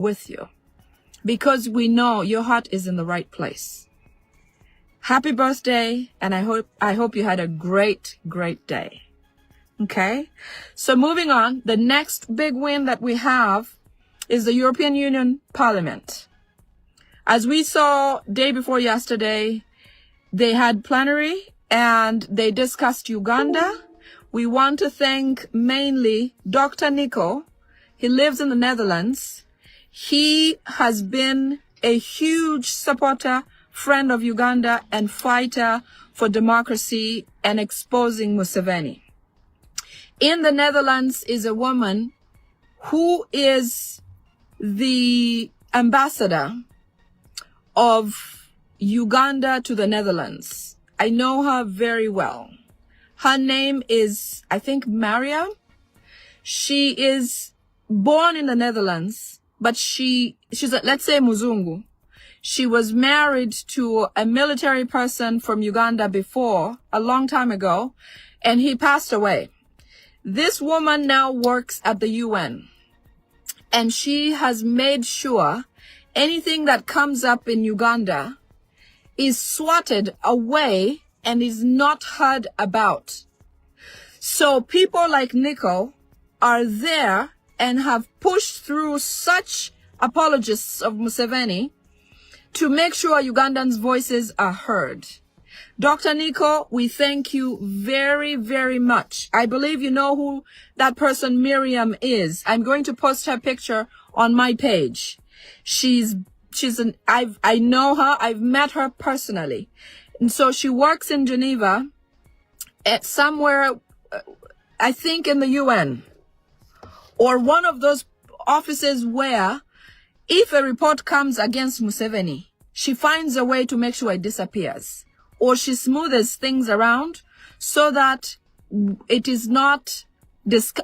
with you, because we know your heart is in the right place. Happy birthday, and I hope you had a great day. Okay? So moving on, the next big win that we have is the European Union Parliament. As we saw day before yesterday, they had plenary and they discussed Uganda. We want to thank mainly Dr. Nico. He lives in the Netherlands. He has been a huge supporter, friend of Uganda, and fighter for democracy and exposing Museveni. In the Netherlands is a woman who is the ambassador of Uganda to the Netherlands. I know her very well. Her name is, I think, Mariam. She is born in the Netherlands, but she's let's say Muzungu. She was married to a military person from Uganda before, a long time ago, and he passed away. This woman now works at the UN, and she has made sure anything that comes up in Uganda is swatted away and is not heard about. So people like Nico are there and have pushed through such apologists of Museveni to make sure Ugandans' voices are heard. Dr. Nico, we thank you very, very much. I believe you know who that person Miriam is. I'm going to post her picture on my page. I know her. I've met her personally. And so she works in Geneva at somewhere, I think in the UN, or one of those offices where if a report comes against Museveni, she finds a way to make sure it disappears, or she smoothes things around so that it is not,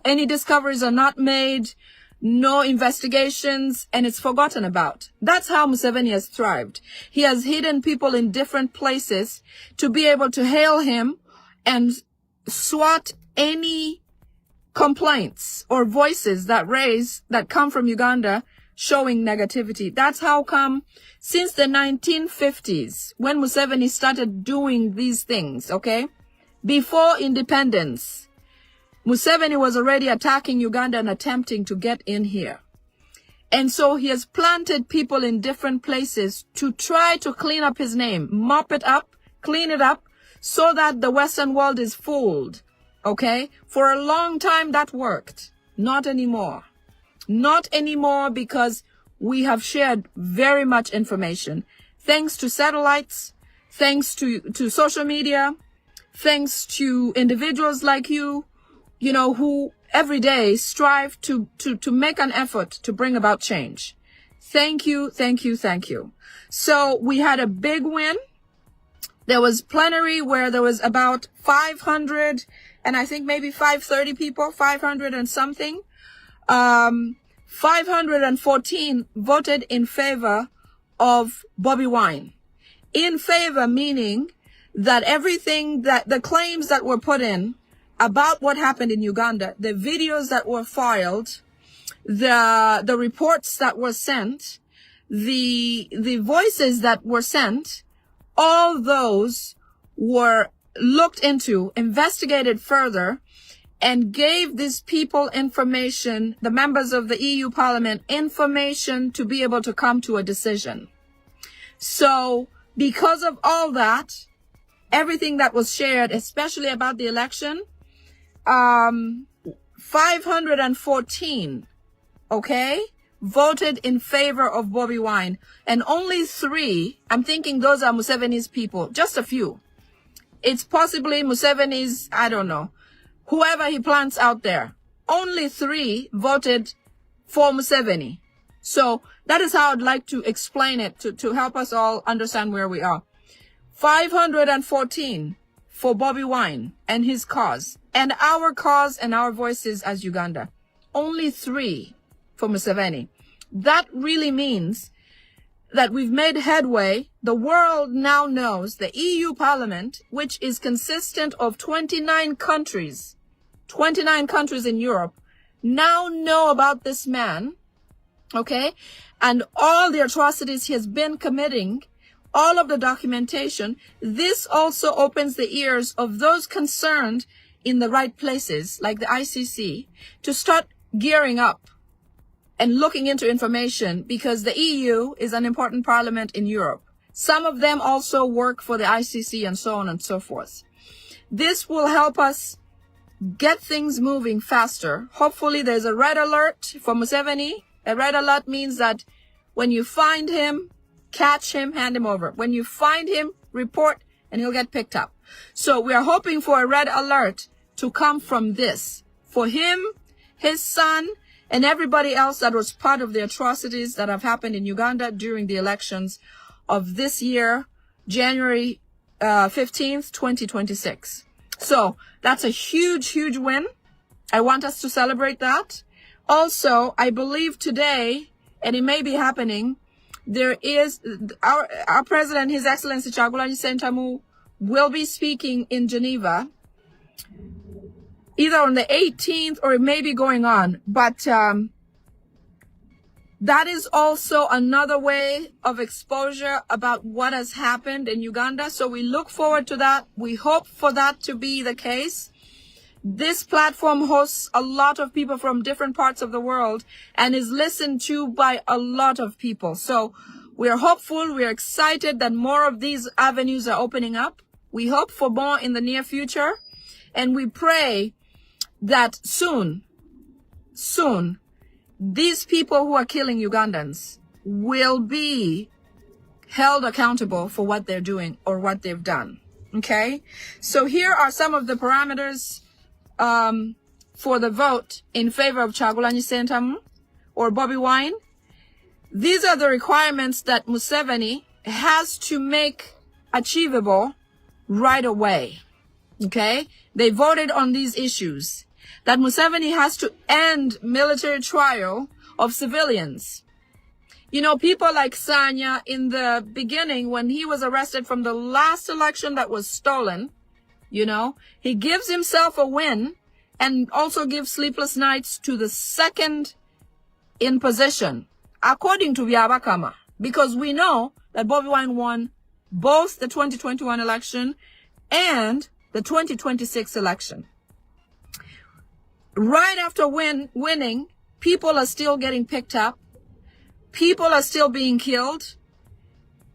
any discoveries are not made, no investigations, and it's forgotten about. That's how Museveni has thrived. He has hidden people in different places to be able to hail him and swat any complaints or voices that come from Uganda showing negativity. That's how come since the 1950s, when Museveni started doing these things, okay, before independence, Museveni was already attacking Uganda and attempting to get in here. And so he has planted people in different places to try to clean up his name, mop it up, clean it up, so that the Western world is fooled. Okay? For a long time that worked. Not anymore. Not anymore, because we have shared very much information. Thanks to satellites, thanks to social media, thanks to individuals like you, you know, who every day strive to make an effort to bring about change. Thank you, thank you, thank you. So we had a big win. There was plenary where there was about 500 and I think maybe 530 people, 500 and something. 514 voted in favor of Bobi Wine. In favor meaning that everything that the claims that were put in about what happened in Uganda, the videos that were filed, the reports that were sent, the voices that were sent, all those were looked into, investigated further, and gave these people information, the members of the EU Parliament, information to be able to come to a decision. So because of all that, everything that was shared, especially about the election, 514, okay, voted in favor of Bobi Wine, and only 3, I'm thinking those are Museveni's people, just a few. It's possibly Museveni's, I don't know, whoever he plants out there. Only 3 voted for Museveni. So that is how I'd like to explain it to help us all understand where we are. 514 for Bobi Wine and his cause, and our cause and our voices as Uganda. Only 3 for Museveni. That really means that we've made headway. The world now knows, the EU Parliament, which is consistent of 29 countries in Europe, now know about this man, okay? and all the atrocities he has been committing, all of the documentation, this also opens the ears of those concerned in the right places, like the ICC, to start gearing up and looking into information, because the EU is an important parliament in Europe. Some of them also work for the ICC and so on and so forth. This will help us get things moving faster. Hopefully there's a red alert for Museveni. A red alert means that when you find him, catch him, hand him over. When you find him, report, and he'll get picked up. So we are hoping for a red alert to come from this, for him, his son, and everybody else that was part of the atrocities that have happened in Uganda during the elections of this year, January 15th, 2026. So that's a huge, huge win. I want us to celebrate that. Also, I believe today, and it may be happening, there is our president, His Excellency Kyagulanyi Ssentamu, will be speaking in Geneva, either on the 18th or it may be going on. But that is also another way of exposure about what has happened in Uganda. So we look forward to that. We hope for that to be the case. This platform hosts a lot of people from different parts of the world and is listened to by a lot of people. So we're hopeful, we're excited that more of these avenues are opening up. We hope for more in the near future. And we pray that soon, these people who are killing Ugandans will be held accountable for what they're doing or what they've done. Okay? So here are some of the parameters for the vote in favor of Kyagulanyi Ssentamu or Bobi Wine. These are the requirements that Museveni has to make achievable right away. Okay? They voted on these issues. That Museveni has to end military trial of civilians. You know, people like Sanya, in the beginning, when he was arrested from the last election that was stolen, you know, he gives himself a win and also gives sleepless nights to the second in position, according to Byabakama, because we know that Bobi Wine won both the 2021 election and the 2026 election. Right after winning, people are still getting picked up. People are still being killed.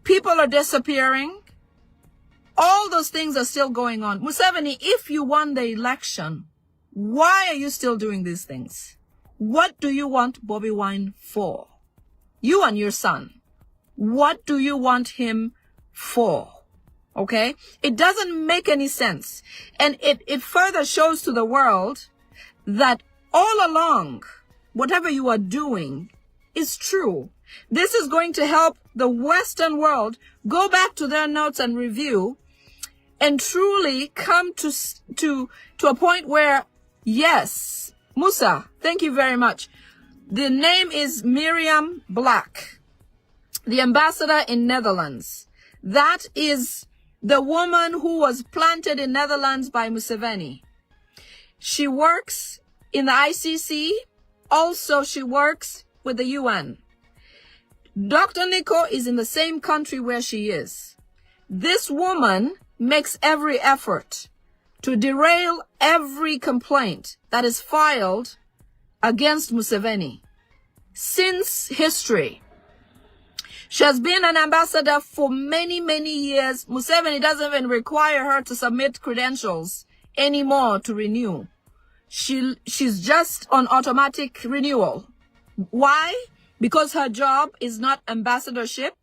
People are disappearing. All those things are still going on. Museveni, if you won the election, why are you still doing these things? What do you want Bobi Wine for? You and your son. What do you want him for? Okay? It doesn't make any sense. And it further shows to the world that all along, whatever you are doing is true. This is going to help the Western world go back to their notes and review and truly come to a point where, yes, Musa, thank you very much. The name is Miriam Black, the ambassador in Netherlands. That is the woman who was planted in Netherlands by Museveni. She works in the ICC. Also, she works with the UN. Dr. Nico is in the same country where she is. This woman makes every effort to derail every complaint that is filed against Museveni since history. She has been an ambassador for many, many years. Museveni doesn't even require her to submit credentials anymore to renew. She's just on automatic renewal. Why? Because her job is not ambassadorship.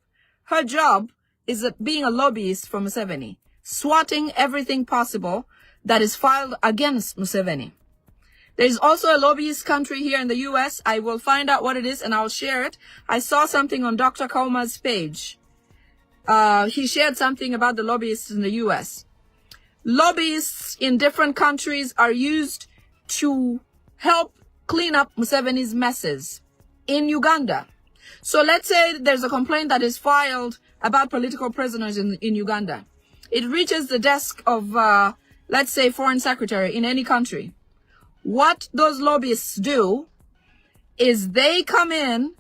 Her job is being a lobbyist for Museveni, swatting everything possible that is filed against Museveni. There is also a lobbyist country here in the US. I will find out what it is and I'll share it. I saw something on Dr. Kauma's page. He shared something about the lobbyists in the US. Lobbyists in different countries are used to help clean up Museveni's messes in Uganda. So let's say there's a complaint that is filed about political prisoners in Uganda. It reaches the desk of, let's say, foreign secretary in any country. What those lobbyists do is they come in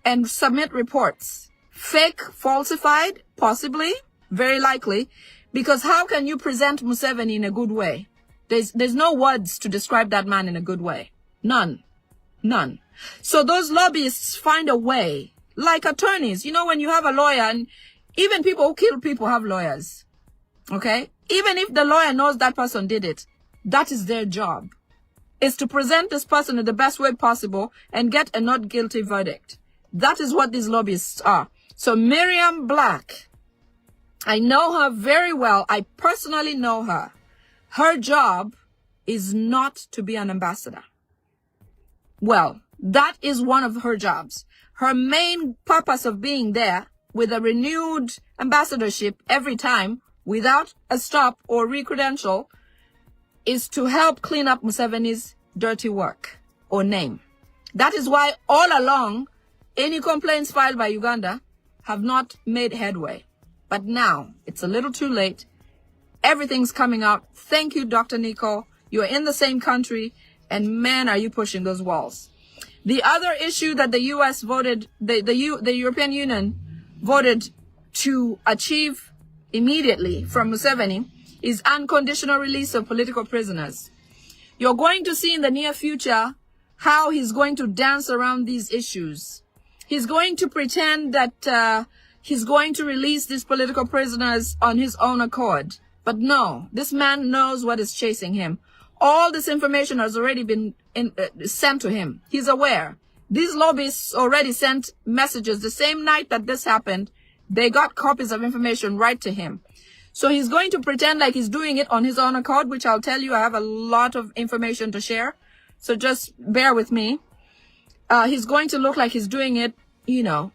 and submit reports. Fake, falsified, possibly, very likely, because how can you present Museveni in a good way? There's no words to describe that man in a good way. None. None. So those lobbyists find a way, like attorneys. You know, when you have a lawyer, and even people who kill people have lawyers. Okay? Even if the lawyer knows that person did it, that is their job. Is to present this person in the best way possible and get a not guilty verdict. That is what these lobbyists are. So Miriam Black, I know her very well. I personally know her. Her job is not to be an ambassador. Well, that is one of her jobs. Her main purpose of being there with a renewed ambassadorship every time without a stop or re-credential is to help clean up Museveni's dirty work or name. That is why all along, any complaints filed by Uganda have not made headway. But now, it's a little too late. Everything's coming out. Thank you, Dr. Nico. You're in the same country, and man, are you pushing those walls. The other issue that the U.S. voted, the European Union voted to achieve immediately from Museveni is unconditional release of political prisoners. You're going to see in the near future how he's going to dance around these issues. He's going to pretend that he's going to release these political prisoners on his own accord. But no, this man knows what is chasing him. All this information has already been sent to him. He's aware. These lobbyists already sent messages the same night that this happened. They got copies of information right to him. So he's going to pretend like he's doing it on his own accord, which I'll tell you, I have a lot of information to share. So just bear with me. He's going to look like he's doing it, you know,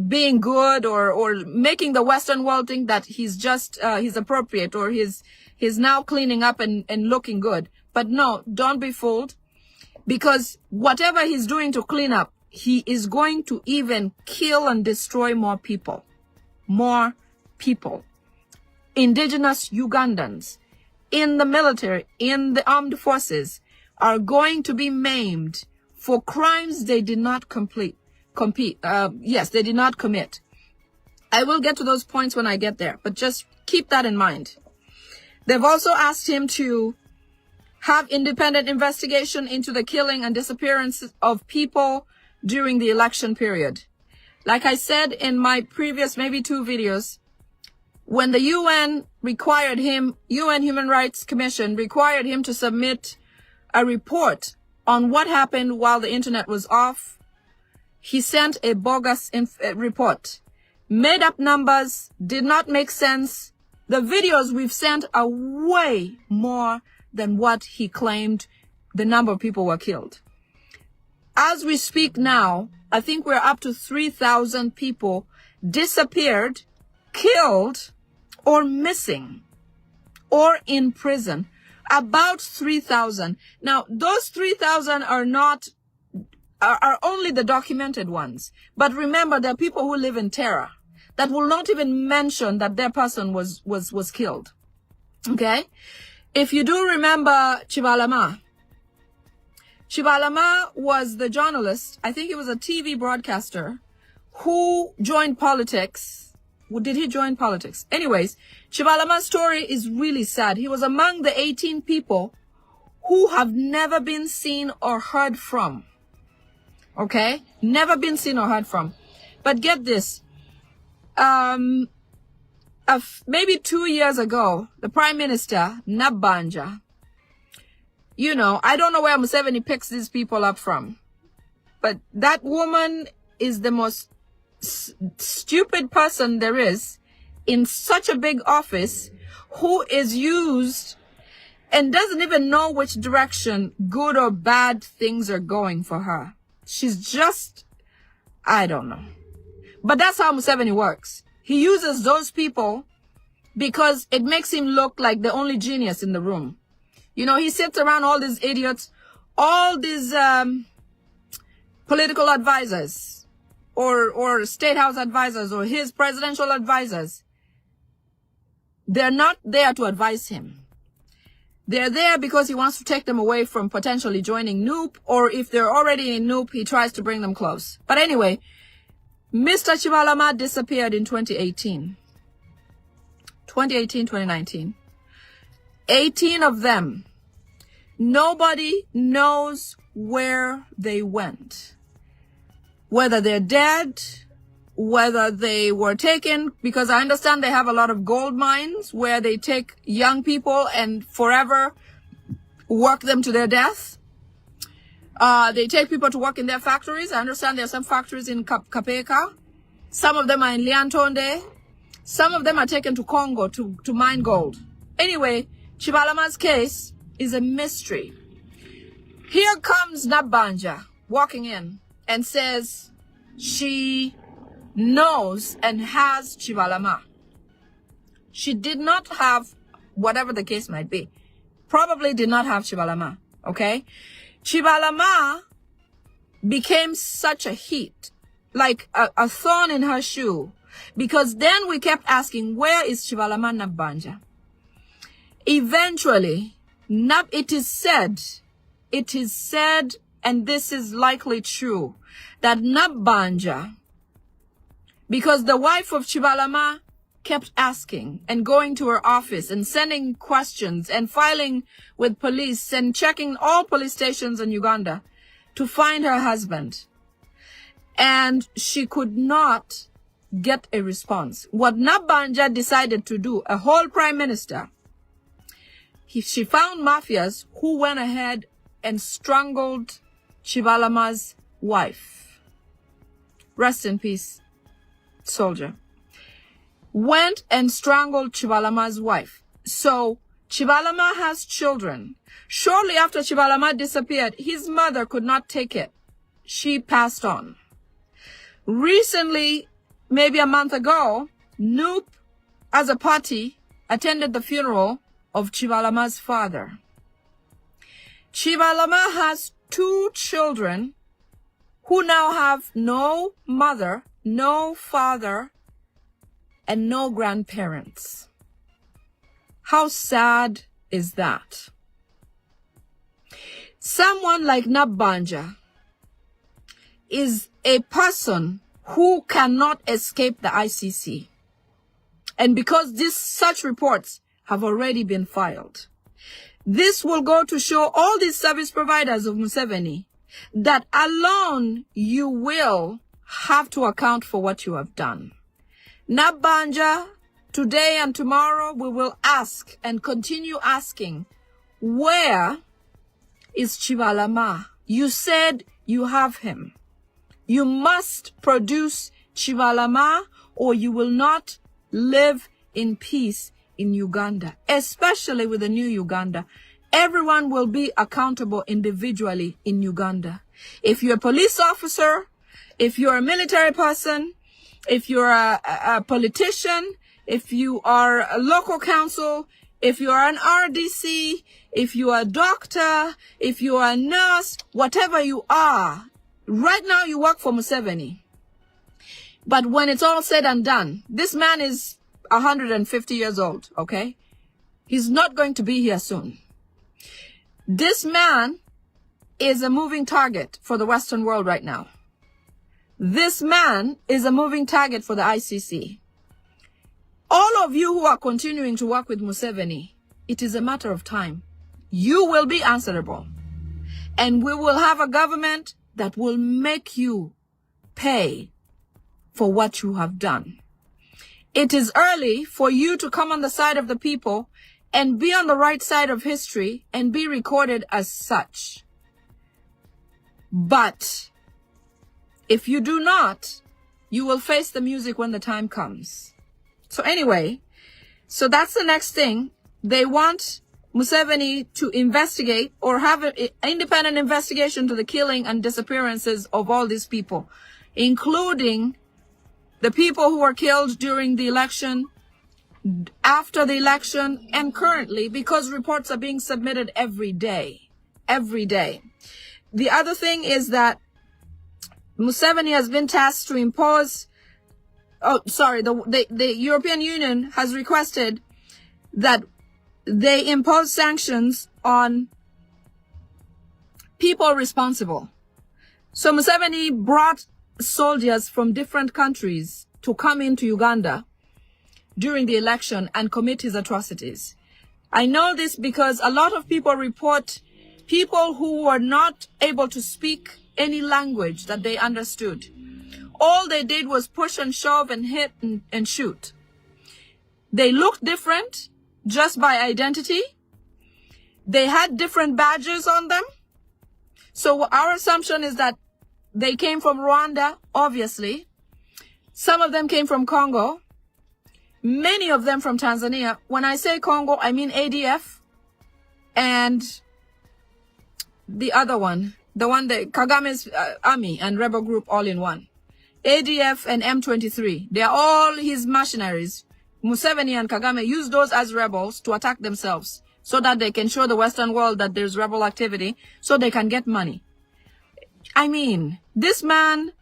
being good or making the Western world think that he's just, he's appropriate or he's now cleaning up and looking good. But no, don't be fooled, because whatever he's doing to clean up, he is going to even kill and destroy more people. More people. Indigenous Ugandans in the military, in the armed forces, are going to be maimed for crimes they did not they did not commit. I will get to those points when I get there, but just keep that in mind. They've also asked him to have independent investigation into the killing and disappearance of people during the election period. Like I said in my previous maybe 2 videos, when the UN required him, UN Human Rights Commission required him to submit a report on what happened while the internet was off, he sent a bogus report. Made up numbers, did not make sense. The videos we've sent are way more than what he claimed the number of people were killed. As we speak now, I think we're up to 3,000 people disappeared, killed, or missing, or in prison. About 3,000. Now, those 3,000 are only the documented ones. But remember, there are people who live in terror that will not even mention that their person was killed. Okay? If you do remember Chibalama was the journalist, I think he was a TV broadcaster, who joined politics. Did he join politics? Anyways, Chibalama's story is really sad. He was among the 18 people who have never been seen or heard from. Okay? Never been seen or heard from. But get this. Maybe 2 years ago, the Prime Minister, Nabanja, you know, I don't know where Museveni picks these people up from, but that woman is the most stupid person there is in such a big office, who is used and doesn't even know which direction, good or bad, things are going for her. She's just, I don't know. But that's how Museveni works. He uses those people because it makes him look like the only genius in the room. You know, he sits around all these idiots, all these political advisors or state house advisors or his presidential advisors. They're not there to advise him. They're there because he wants to take them away from potentially joining NUP, or if they're already in NUP, he tries to bring them close. But anyway, Mr. Chibalama disappeared in 2018. 2018, 2019. 18 of them. Nobody knows where they went. Whether they're dead, whether they were taken, because I understand they have a lot of gold mines where they take young people and forever work them to their death. They take people to work in their factories. I understand there are some factories in Kapeka. Some of them are in Liantonde. Some of them are taken to Congo to mine gold. Anyway, Chibalama's case is a mystery. Here comes Nabanja walking in and says she knows and has Chibalama. She did not have, whatever the case might be, probably did not have Chibalama, okay? Chibalama became such a heat, like a thorn in her shoe, because then we kept asking, where is Chibalama Nabanja? Eventually, it is said, and this is likely true, that Nabanja, because the wife of Chibalama kept asking and going to her office and sending questions and filing with police and checking all police stations in Uganda to find her husband. And she could not get a response. What Nabanja decided to do, a whole prime minister, she found mafias who went ahead and strangled Chibalama's wife. Rest in peace, soldier. Went and strangled Chibalama's wife. So Chibalama has children. Shortly after Chibalama disappeared, his mother could not take it. She passed on. Recently, maybe a month ago, Noop, as a party, attended the funeral of Chibalama's father. Chibalama has 2 children who now have no mother, no father, and no grandparents. How sad is that? Someone like Nabanja is a person who cannot escape the ICC. And because such reports have already been filed, this will go to show all these service providers of Museveni that alone you will have to account for what you have done. Nabanja, today and tomorrow, we will ask and continue asking, where is Chibalama? You said you have him. You must produce Chibalama or you will not live in peace in Uganda, especially with the new Uganda. Everyone will be accountable individually in Uganda. If you're a police officer, if you're a military person, if you're a politician, if you are a local council, if you are an RDC, if you are a doctor, if you are a nurse, whatever you are, right now you work for Museveni. But when it's all said and done, this man is 150 years old, okay? He's not going to be here soon. This man is a moving target for the Western world right now. This man is a moving target for the ICC. All of you who are continuing to work with Museveni, it is a matter of time. You will be answerable. And we will have a government that will make you pay for what you have done. It is early for you to come on the side of the people and be on the right side of history and be recorded as such. But if you do not, you will face the music when the time comes. So anyway, so that's the next thing. They want Museveni to investigate or have an independent investigation to the killing and disappearances of all these people, including the people who were killed during the election, after the election, and currently, because reports are being submitted every day. Every day. The other thing is that Museveni has been tasked to impose, the European Union has requested that they impose sanctions on people responsible. So Museveni brought soldiers from different countries to come into Uganda during the election and commit his atrocities. I know this because a lot of people report people who were not able to speak any language that they understood. All they did was push and shove and hit and shoot. They looked different just by identity. They had different badges on them. So our assumption is that they came from Rwanda, obviously. Some of them came from Congo. Many of them from Tanzania. When I say Congo, I mean ADF and the other one, the one that Kagame's army and rebel group all in one. ADF and M23. They are all his mercenaries. Museveni and Kagame use those as rebels to attack themselves so that they can show the Western world that there's rebel activity so they can get money. I mean, this man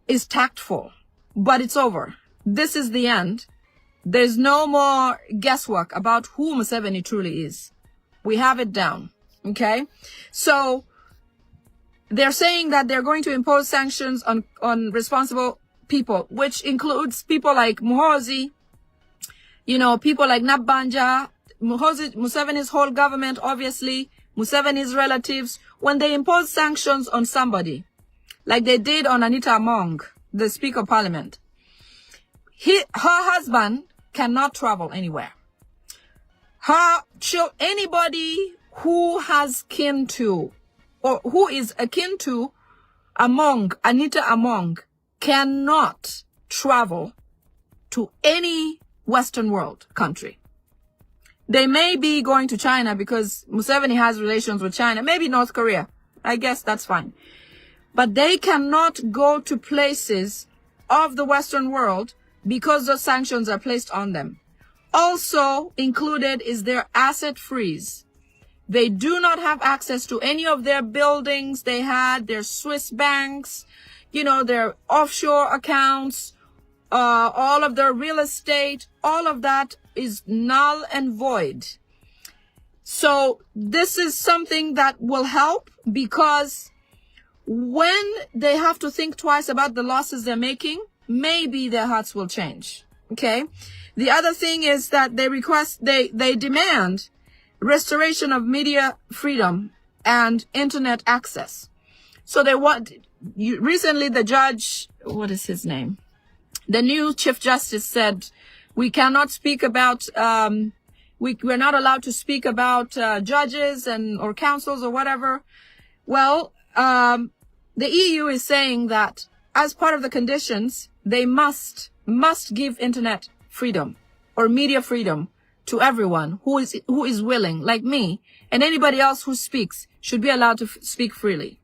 is tactful, but it's over. This is the end. There's no more guesswork about who Museveni truly is. We have it down. Okay? So they're saying that they're going to impose sanctions on responsible people, which includes people like Muhoozi, you know, people like Nabanja, Museveni's whole government, obviously, Museveni's relatives. When they impose sanctions on somebody, like they did on Anita Among, the Speaker of Parliament, her husband cannot travel anywhere. Anybody who has kin to, or who is akin to Anita Among, cannot travel to any Western world country. They may be going to China because Museveni has relations with China, maybe North Korea. I guess that's fine. But they cannot go to places of the Western world because those sanctions are placed on them. Also included is their asset freeze. They do not have access to any of their buildings they had, their Swiss banks, you know, their offshore accounts, all of their real estate, all of that is null and void. So this is something that will help because when they have to think twice about the losses they're making, maybe their hearts will change. Okay. The other thing is that they demand restoration of media freedom and internet access. So they want, recently the judge, what is his name? The new Chief Justice said, we cannot speak about, we're not allowed to speak about judges or councils or whatever. Well, the EU is saying that as part of the conditions, they must give internet freedom or media freedom to everyone who is willing, like me, and anybody else who speaks should be allowed to speak freely.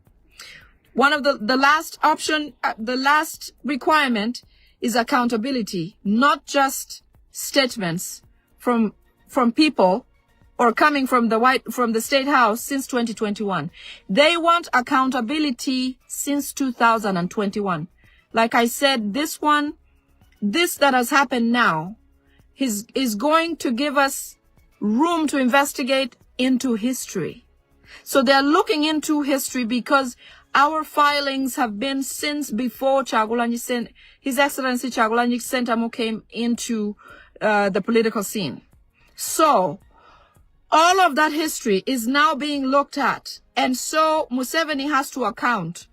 One of the last option, the last requirement is accountability, not just statements from people or coming from the State House since 2021. They want accountability since 2021. Like I said, this that has happened now is going to give us room to investigate into history. So they're looking into history because our filings have been since before His Excellency Kyagulanyi Ssentamu came into the political scene. So all of that history is now being looked at. And so Museveni has to account.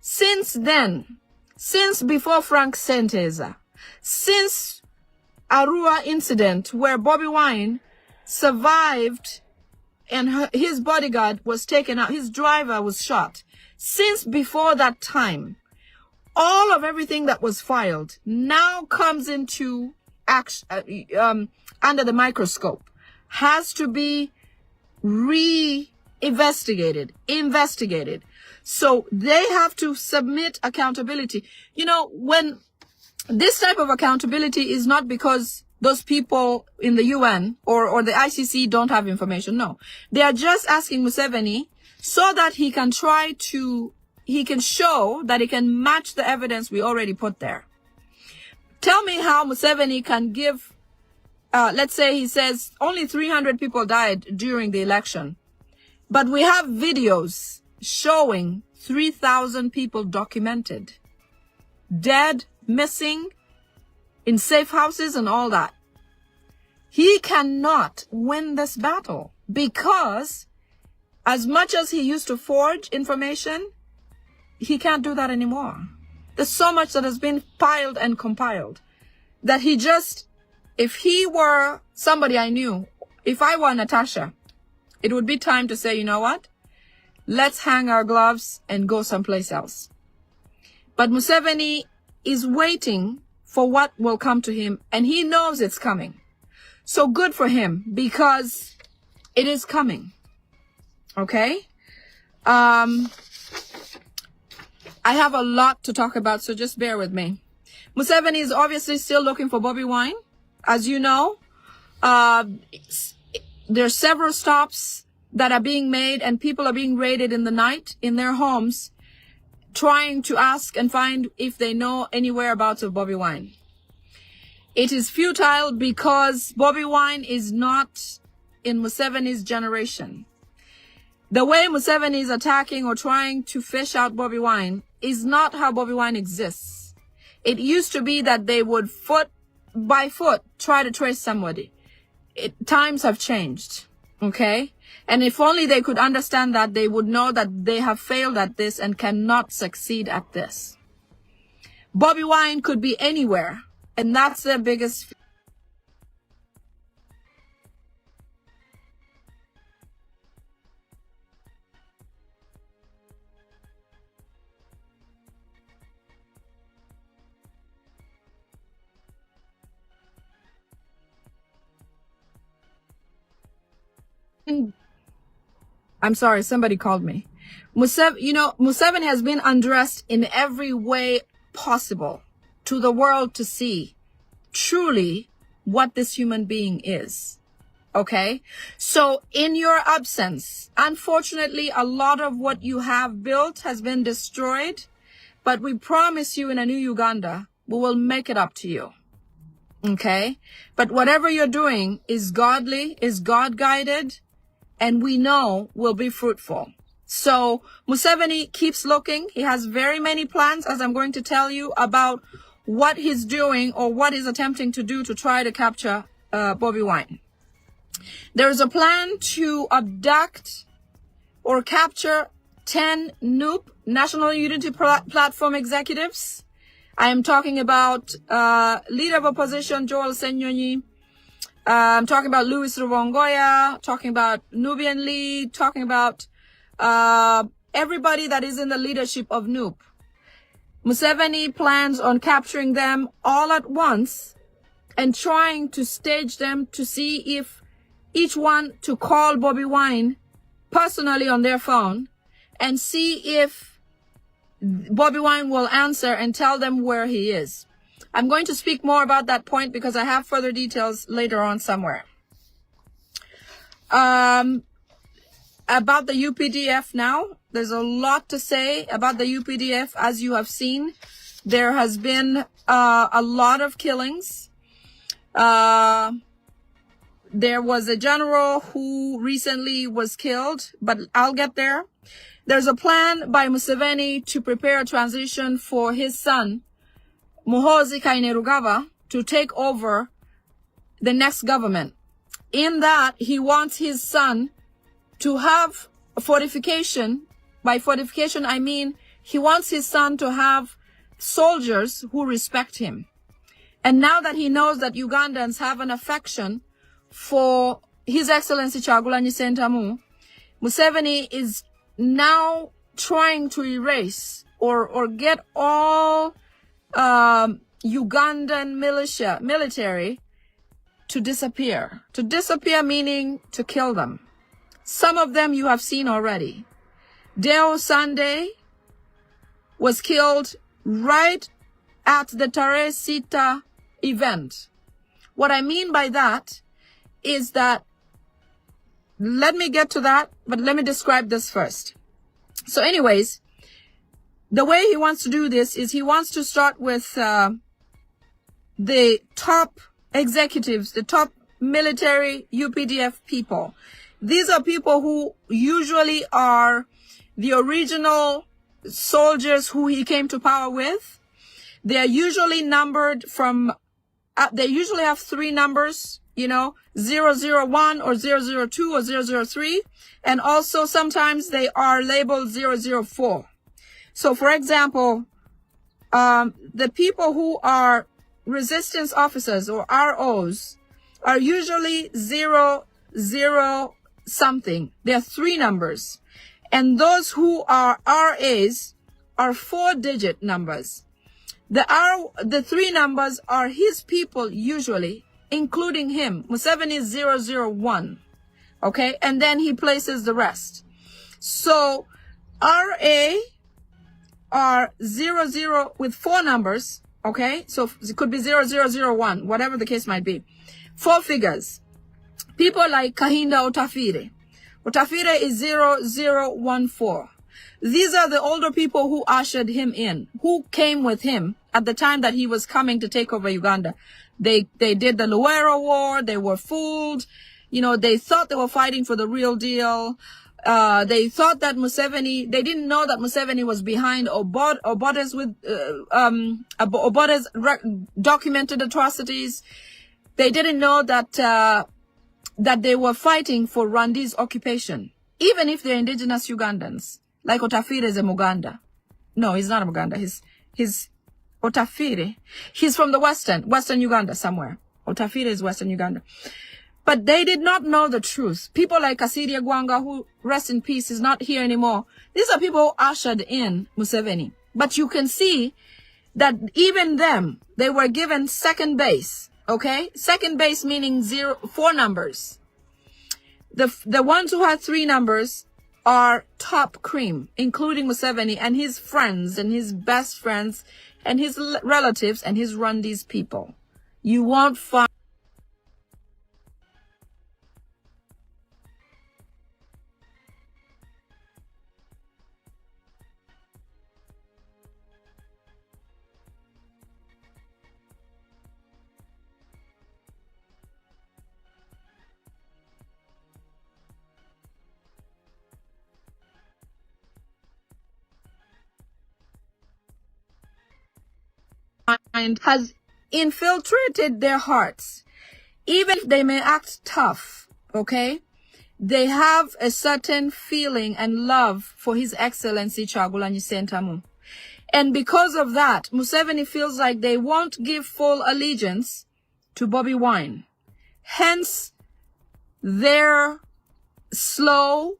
Since then, since before Frank Senteza, since Arua incident where Bobby Wine survived and his bodyguard was taken out, his driver was shot. Since before that time, all of everything that was filed now comes into action, under the microscope, has to be investigated. So they have to submit accountability. You know, when this type of accountability is not because those people in the UN or the ICC don't have information. No, they are just asking Museveni so that he can show that he can match the evidence we already put there. Tell me how Museveni can give, let's say he says only 300 people died during the election, but we have videos showing 3,000 people documented. dead, missing, in safe houses and all that. He cannot win this battle because as much as he used to forge information, he can't do that anymore. There's so much that has been piled and compiled that he just, if he were somebody I knew, if I were Natasha, it would be time to say, you know what? Let's hang our gloves and go someplace else. But Museveni is waiting for what will come to him, and he knows it's coming. So good for him, because it is coming. Okay? I have a lot to talk about, so just bear with me. Museveni is obviously still looking for Bobi Wine. As you know, there are several stops that are being made, and people are being raided in the night in their homes, trying to ask and find if they know any whereabouts of Bobi Wine. It is futile because Bobi Wine is not in Museveni's generation. The way Museveni is attacking or trying to fish out Bobi Wine is not how Bobi Wine exists. It used to be that they would foot by foot try to trace somebody. Times have changed, okay? And if only they could understand that, they would know that they have failed at this and cannot succeed at this. Bobi Wine could be anywhere, and that's their biggest. I'm sorry, somebody called me. Museveni has been undressed in every way possible to the world to see truly what this human being is. Okay? So in your absence, unfortunately, a lot of what you have built has been destroyed, but we promise you in a new Uganda, we will make it up to you. Okay? But whatever you're doing is godly, is God-guided, and we know will be fruitful. So Museveni keeps looking. He has very many plans, as I'm going to tell you, about what he's doing or what he's attempting to do to try to capture Bobi Wine. There is a plan to abduct or capture 10 NUP, National Unity Platform executives. I am talking about leader of opposition, Joel Senyonyi. I'm talking about Louis Rubongoya, talking about Nubian League, talking about everybody that is in the leadership of NUP. Museveni plans on capturing them all at once and trying to stage them to see if each one to call Bobi Wine personally on their phone and see if Bobi Wine will answer and tell them where he is. I'm going to speak more about that point because I have further details later on somewhere. About the UPDF now, there's a lot to say about the UPDF. As you have seen, there has been a lot of killings. There was a general who recently was killed, but I'll get there. There's a plan by Museveni to prepare a transition for his son, Muhoozi Kainerugaba, to take over the next government. In that, he wants his son to have a fortification. By fortification, I mean he wants his son to have soldiers who respect him. And now that he knows that Ugandans have an affection for His Excellency Kyagulanyi Ssentamu, Museveni is now trying to erase or get all Ugandan military to disappear. To disappear meaning to kill them. Some of them you have seen already. Deo Sunday was killed right at the Tare Sita event. What I mean by that is that, let me get to that, but let me describe this first. So anyways, the way he wants to do this is he wants to start with the top executives, the top military UPDF people. These are people who usually are the original soldiers who he came to power with. They're usually numbered from, they usually have 3 numbers, you know, 001 or 002 or 003. And also sometimes they are labeled 004. So for example, the people who are resistance officers or ROs are usually 0, 0 something. There are 3 numbers. And those who are RAs are 4-digit numbers. The 3 numbers are his people usually, including him. Museveni is 001. Okay? And then he places the rest. So RA are 00 with 4 numbers. Okay? So it could be 0001, whatever the case might be. 4 figures. People like Kahinda Otafire. Otafire is 0014. These are the older people who ushered him in, who came with him at the time that he was coming to take over Uganda. They did the Luwero War. They were fooled. You know, they thought they were fighting for the real deal. They thought that Museveni, they didn't know that Museveni was behind Obote's with, Obote's documented atrocities. They didn't know that, that they were fighting for Rwandi's occupation, even if they're indigenous Ugandans. Like Otafire is a Muganda. No, he's not a Muganda. He's Otafire. He's from the Western Uganda somewhere. Otafire is Western Uganda. But they did not know the truth. People like Kasiria Gwanga, who, rest in peace, is not here anymore. These are people who ushered in Museveni. But you can see that even them, they were given second base. Okay? Second base meaning 4 numbers. The ones who had 3 numbers are top cream, including Museveni and his friends and his best friends and his relatives and his Rwandese people. You won't find has infiltrated their hearts. Even if they may act tough, okay? They have a certain feeling and love for His Excellency Kyagulanyi Ssentamu. And because of that, Museveni feels like they won't give full allegiance to Bobi Wine. Hence, their slow,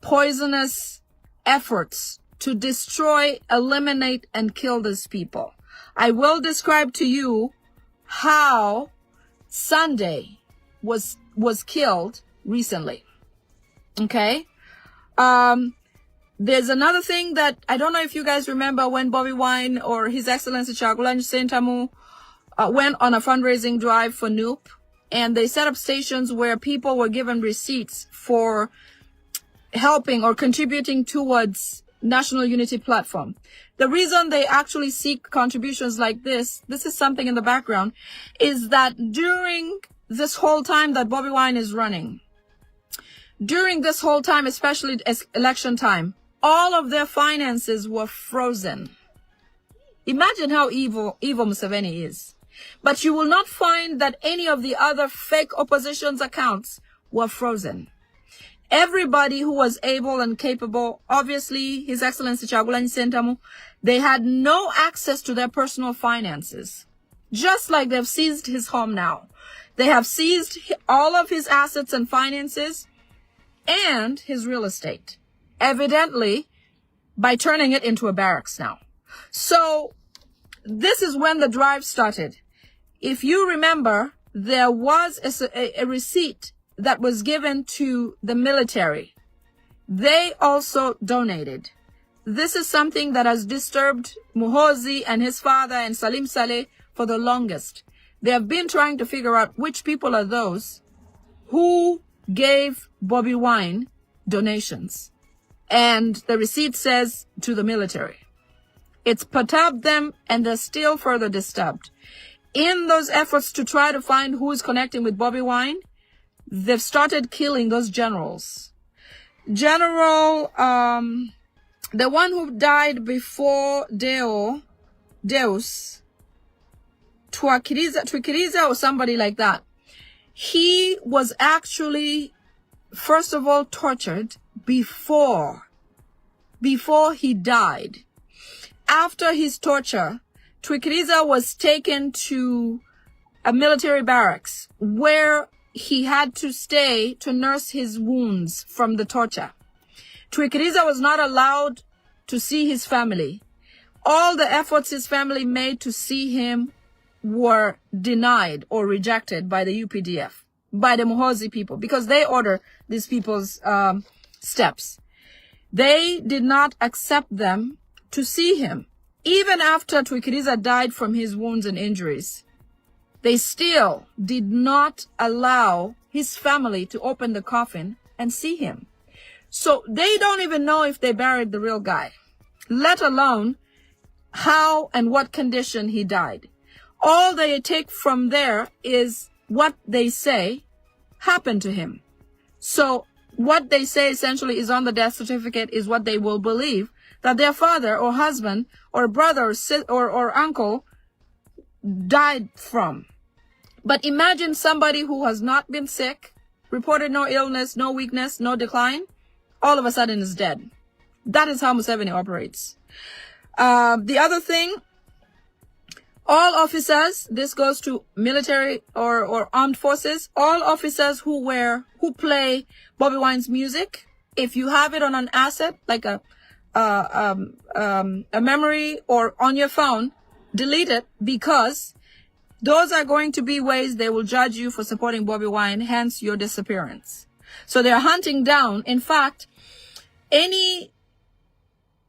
poisonous efforts to destroy, eliminate, and kill these people. I will describe to you how Sunday was killed recently. Okay? There's another thing that I don't know if you guys remember when Bobi Wine or His Excellency Kyagulanyi Ssentamu went on a fundraising drive for NUP, and they set up stations where people were given receipts for helping or contributing towards National Unity Platform. The reason they actually seek contributions like this is something in the background, is that during this whole time that Bobi Wine is running, during this whole time, especially election time, all of their finances were frozen. Imagine how evil Museveni is. But you will not find that any of the other fake opposition's accounts were frozen. Everybody who was able and capable, obviously His Excellency Kyagulanyi Ssentamu, they had no access to their personal finances. Just like they've seized his home now. They have seized all of his assets and finances and his real estate. Evidently, by turning it into a barracks now. So, this is when the drive started. If you remember, there was a receipt that was given to the military. They also donated. This is something that has disturbed Muhoozi and his father and Salim Saleh for the longest. They have been trying to figure out which people are those who gave Bobi Wine donations. And the receipt says to the military. It's perturbed them, and they're still further disturbed. In those efforts to try to find who is connecting with Bobi Wine, they've started killing those generals. General, the one who died before Deus, Twikiriza or somebody like that. He was actually, first of all, tortured before he died. After his torture, Twikiriza was taken to a military barracks where he had to stay to nurse his wounds from the torture. Twikiriza was not allowed to see his family. All the efforts his family made to see him were denied or rejected by the UPDF, by the Muhozi people, because they order these people's steps. They did not accept them to see him. Even after Twikiriza died from his wounds and injuries, they still did not allow his family to open the coffin and see him. So they don't even know if they buried the real guy, let alone how and what condition he died. All they take from there is what they say happened to him. So what they say essentially is on the death certificate is what they will believe that their father or husband or brother or uncle died from. But imagine somebody who has not been sick, reported no illness, no weakness, no decline, all of a sudden is dead. That is how Museveni operates. The other thing, all officers, this goes to military or armed forces, all officers who play Bobby Wine's music, if you have it on an asset, like a memory or on your phone, delete it, because those are going to be ways they will judge you for supporting Bobby Wine, hence your disappearance. So they're hunting down, in fact, any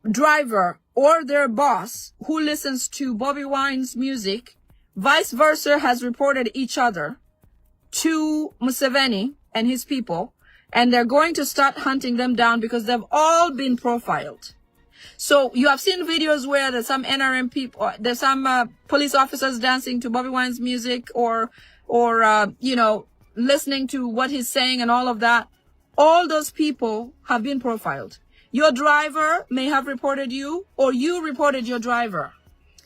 driver or their boss who listens to Bobby Wine's music, vice versa, has reported each other to Museveni and his people, and they're going to start hunting them down because they've all been profiled. So you have seen videos where there's some NRM people, there's some police officers dancing to Bobby Wine's music or you know, listening to what he's saying and all of that. All those people have been profiled. Your driver may have reported you, or you reported your driver.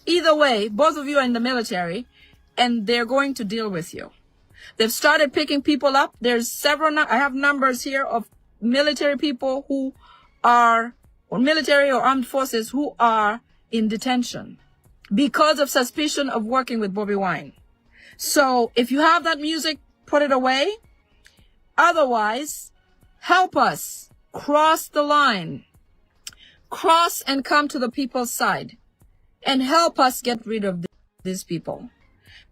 Either way, both of you are in the military, and they're going to deal with you. They've started picking people up. There's several, I have numbers here of military people who are, or military or armed forces who are in detention because of suspicion of working with Bobby Wine. So if you have that music, put it away. Otherwise, help us cross the line, cross and come to the people's side, and help us get rid of these people.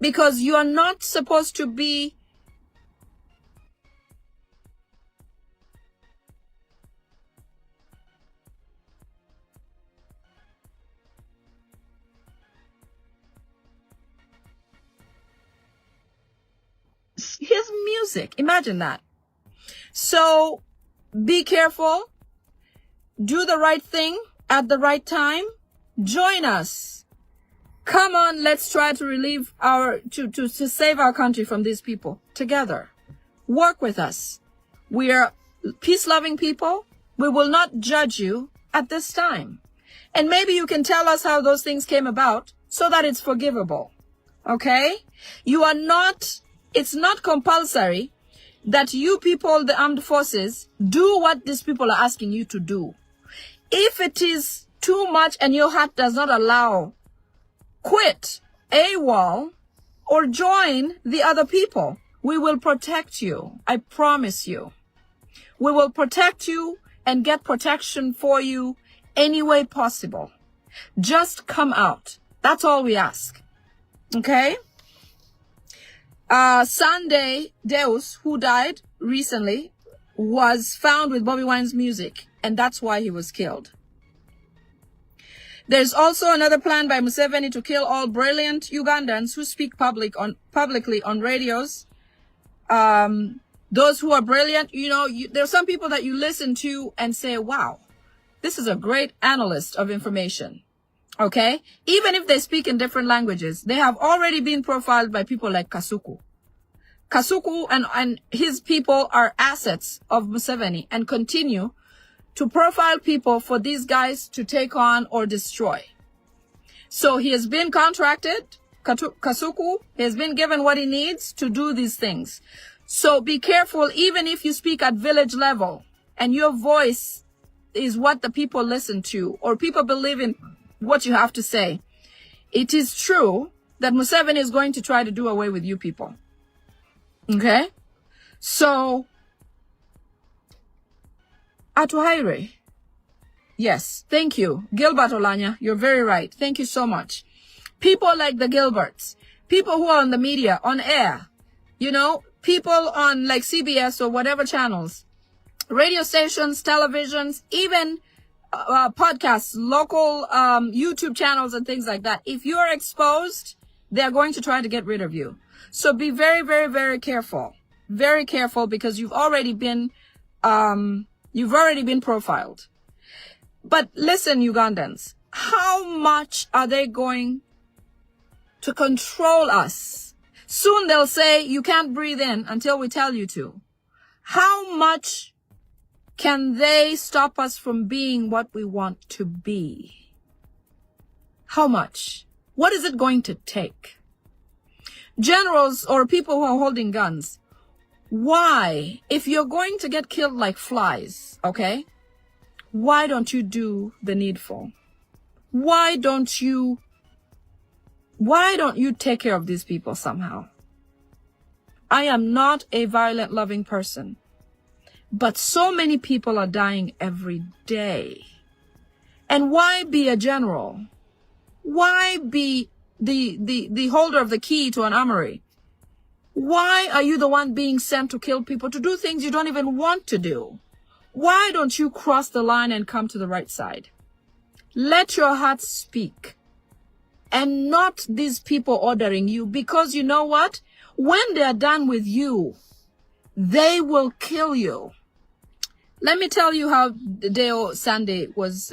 Because you are not supposed to be his music. Imagine that. So be careful. Do the right thing at the right time. Join us. Come on, let's try to relieve to save our country from these people together. Work with us. We are peace-loving people. We will not judge you at this time. And maybe you can tell us how those things came about so that it's forgivable. Okay? It's not compulsory that you people, the armed forces, do what these people are asking you to do. If it is too much and your heart does not allow, quit, AWOL, or join the other people. We will protect you. I promise you. We will protect you and get protection for you any way possible. Just come out. That's all we ask. Okay? Sunday Deus, who died recently, was found with Bobby Wine's music, and that's why he was killed. There's also another plan by Museveni to kill all brilliant Ugandans who speak publicly on radios. Those who are brilliant, there are some people that you listen to and say, wow, this is a great analyst of information. Okay? Even if they speak in different languages, they have already been profiled by people like Kasuku. Kasuku and his people are assets of Museveni and continue to profile people for these guys to take on or destroy. So he has been contracted Kasuku has been given what he needs to do these things. So be careful, even if you speak at village level and your voice is what the people listen to or people believe in what you have to say. It is true that Museveni is going to try to do away with you people. Okay? So, Atuhaire. Yes, thank you. Gilbert Oulanya, you're very right. Thank you so much. People like the Gilberts, people who are on the media, on air, you know, people on like CBS or whatever channels, radio stations, televisions, even podcasts, local YouTube channels and things like that. If you are exposed, they're going to try to get rid of you. So be very, very, very careful. Very careful because you've already been profiled. But listen, Ugandans, how much are they going to control us? Soon they'll say you can't breathe in until we tell you to. How much can they stop us from being what we want to be? How much? What is it going to take? Generals or people who are holding guns, why? If you're going to get killed like flies, okay? Why don't you do the needful? Why don't you take care of these people somehow? I am not a violent loving person, but so many people are dying every day. And why be a general? Why be the holder of the key to an armory? Why are you the one being sent to kill people, to do things you don't even want to do? Why don't you cross the line and come to the right side? Let your heart speak and not these people ordering you, because you know what? When they're done with you, they will kill you. Let me tell you how Deo Sunday was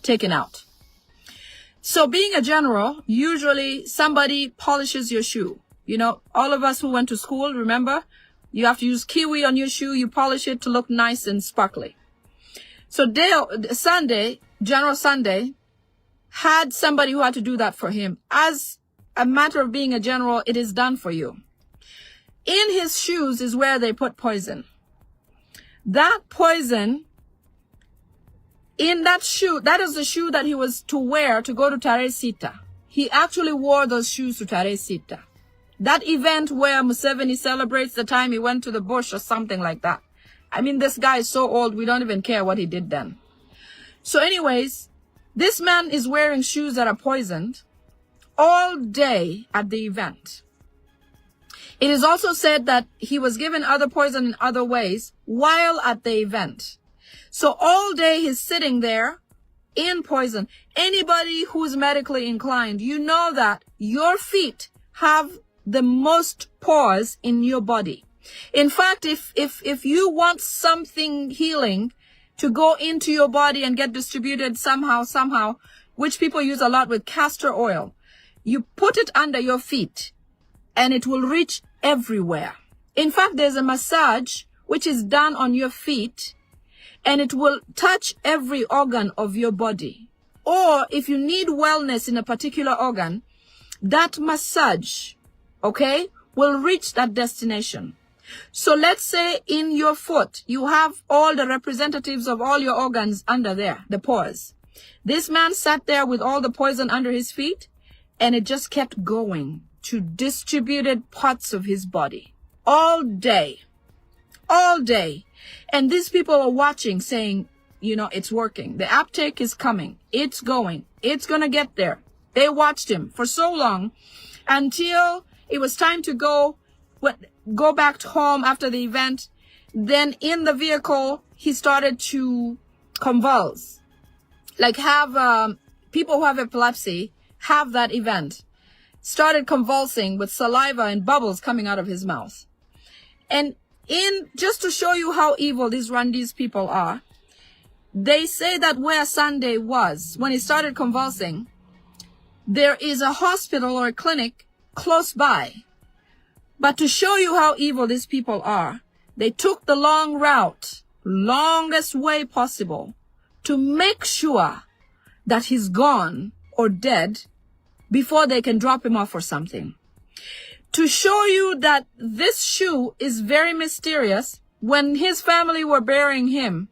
taken out. So being a general, usually somebody polishes your shoe. You know, all of us who went to school, remember? You have to use kiwi on your shoe. You polish it to look nice and sparkly. So General Sunday had somebody who had to do that for him. As a matter of being a general, it is done for you. In his shoes is where they put poison. That poison in that shoe, that is the shoe that he was to wear to go to Tarehe Sita. He actually wore those shoes to Tarehe Sita. That event where Museveni celebrates the time he went to the bush or something like that. I mean, this guy is so old, we don't even care what he did then. So anyways, this man is wearing shoes that are poisoned all day at the event. It is also said that he was given other poison in other ways while at the event. So all day he's sitting there in poison. Anybody who's medically inclined, you know that your feet have the most pores in your body. In fact, if you want something healing to go into your body and get distributed somehow, which people use a lot with castor oil, you put it under your feet and it will reach everywhere. In fact, there's a massage which is done on your feet and it will touch every organ of your body. Or if you need wellness in a particular organ, that massage, okay, will reach that destination. So let's say in your foot, you have all the representatives of all your organs under there, the pores. This man sat there with all the poison under his feet, and it just kept going to distributed parts of his body all day. And these people are watching saying, you know, it's working. The uptake is coming. It's going. It's going to get there. They watched him for so long until it was time to go back to home after the event. Then in the vehicle, he started to convulse. Like have people who have epilepsy have that event. Started convulsing with saliva and bubbles coming out of his mouth. And just to show you how evil these Rwandese people are, they say that where Sunday was, when he started convulsing, there is a hospital or a clinic close by. But to show you how evil these people are, they took the long route, longest way possible, to make sure that he's gone or dead before they can drop him off for something. To show you that this shoe is very mysterious, when his family were burying him,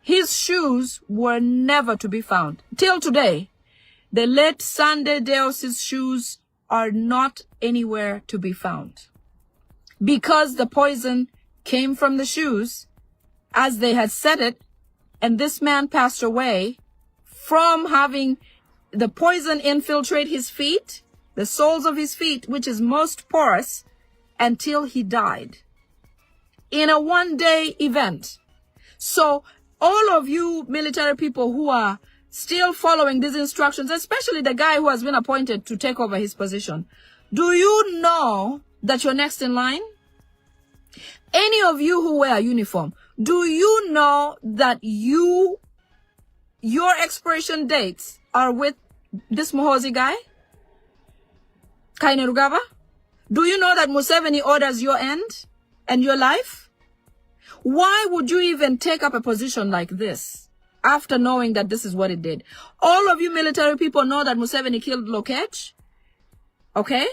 his shoes were never to be found. Till today, the late Sunday Deos's shoes are not anywhere to be found. Because the poison came from the shoes, as they had said it, and this man passed away from having the poison infiltrate his feet, the soles of his feet, which is most porous, until he died in a one-day event. So all of you military people who are still following these instructions, especially the guy who has been appointed to take over his position, do you know that you're next in line? Any of you who wear a uniform, do you know that your expiration dates are with this Muhoozi guy? Kainerugaba? Do you know that Museveni orders your end and your life? Why would you even take up a position like this after knowing that this is what it did? All of you military people know that Museveni killed Lokech, okay?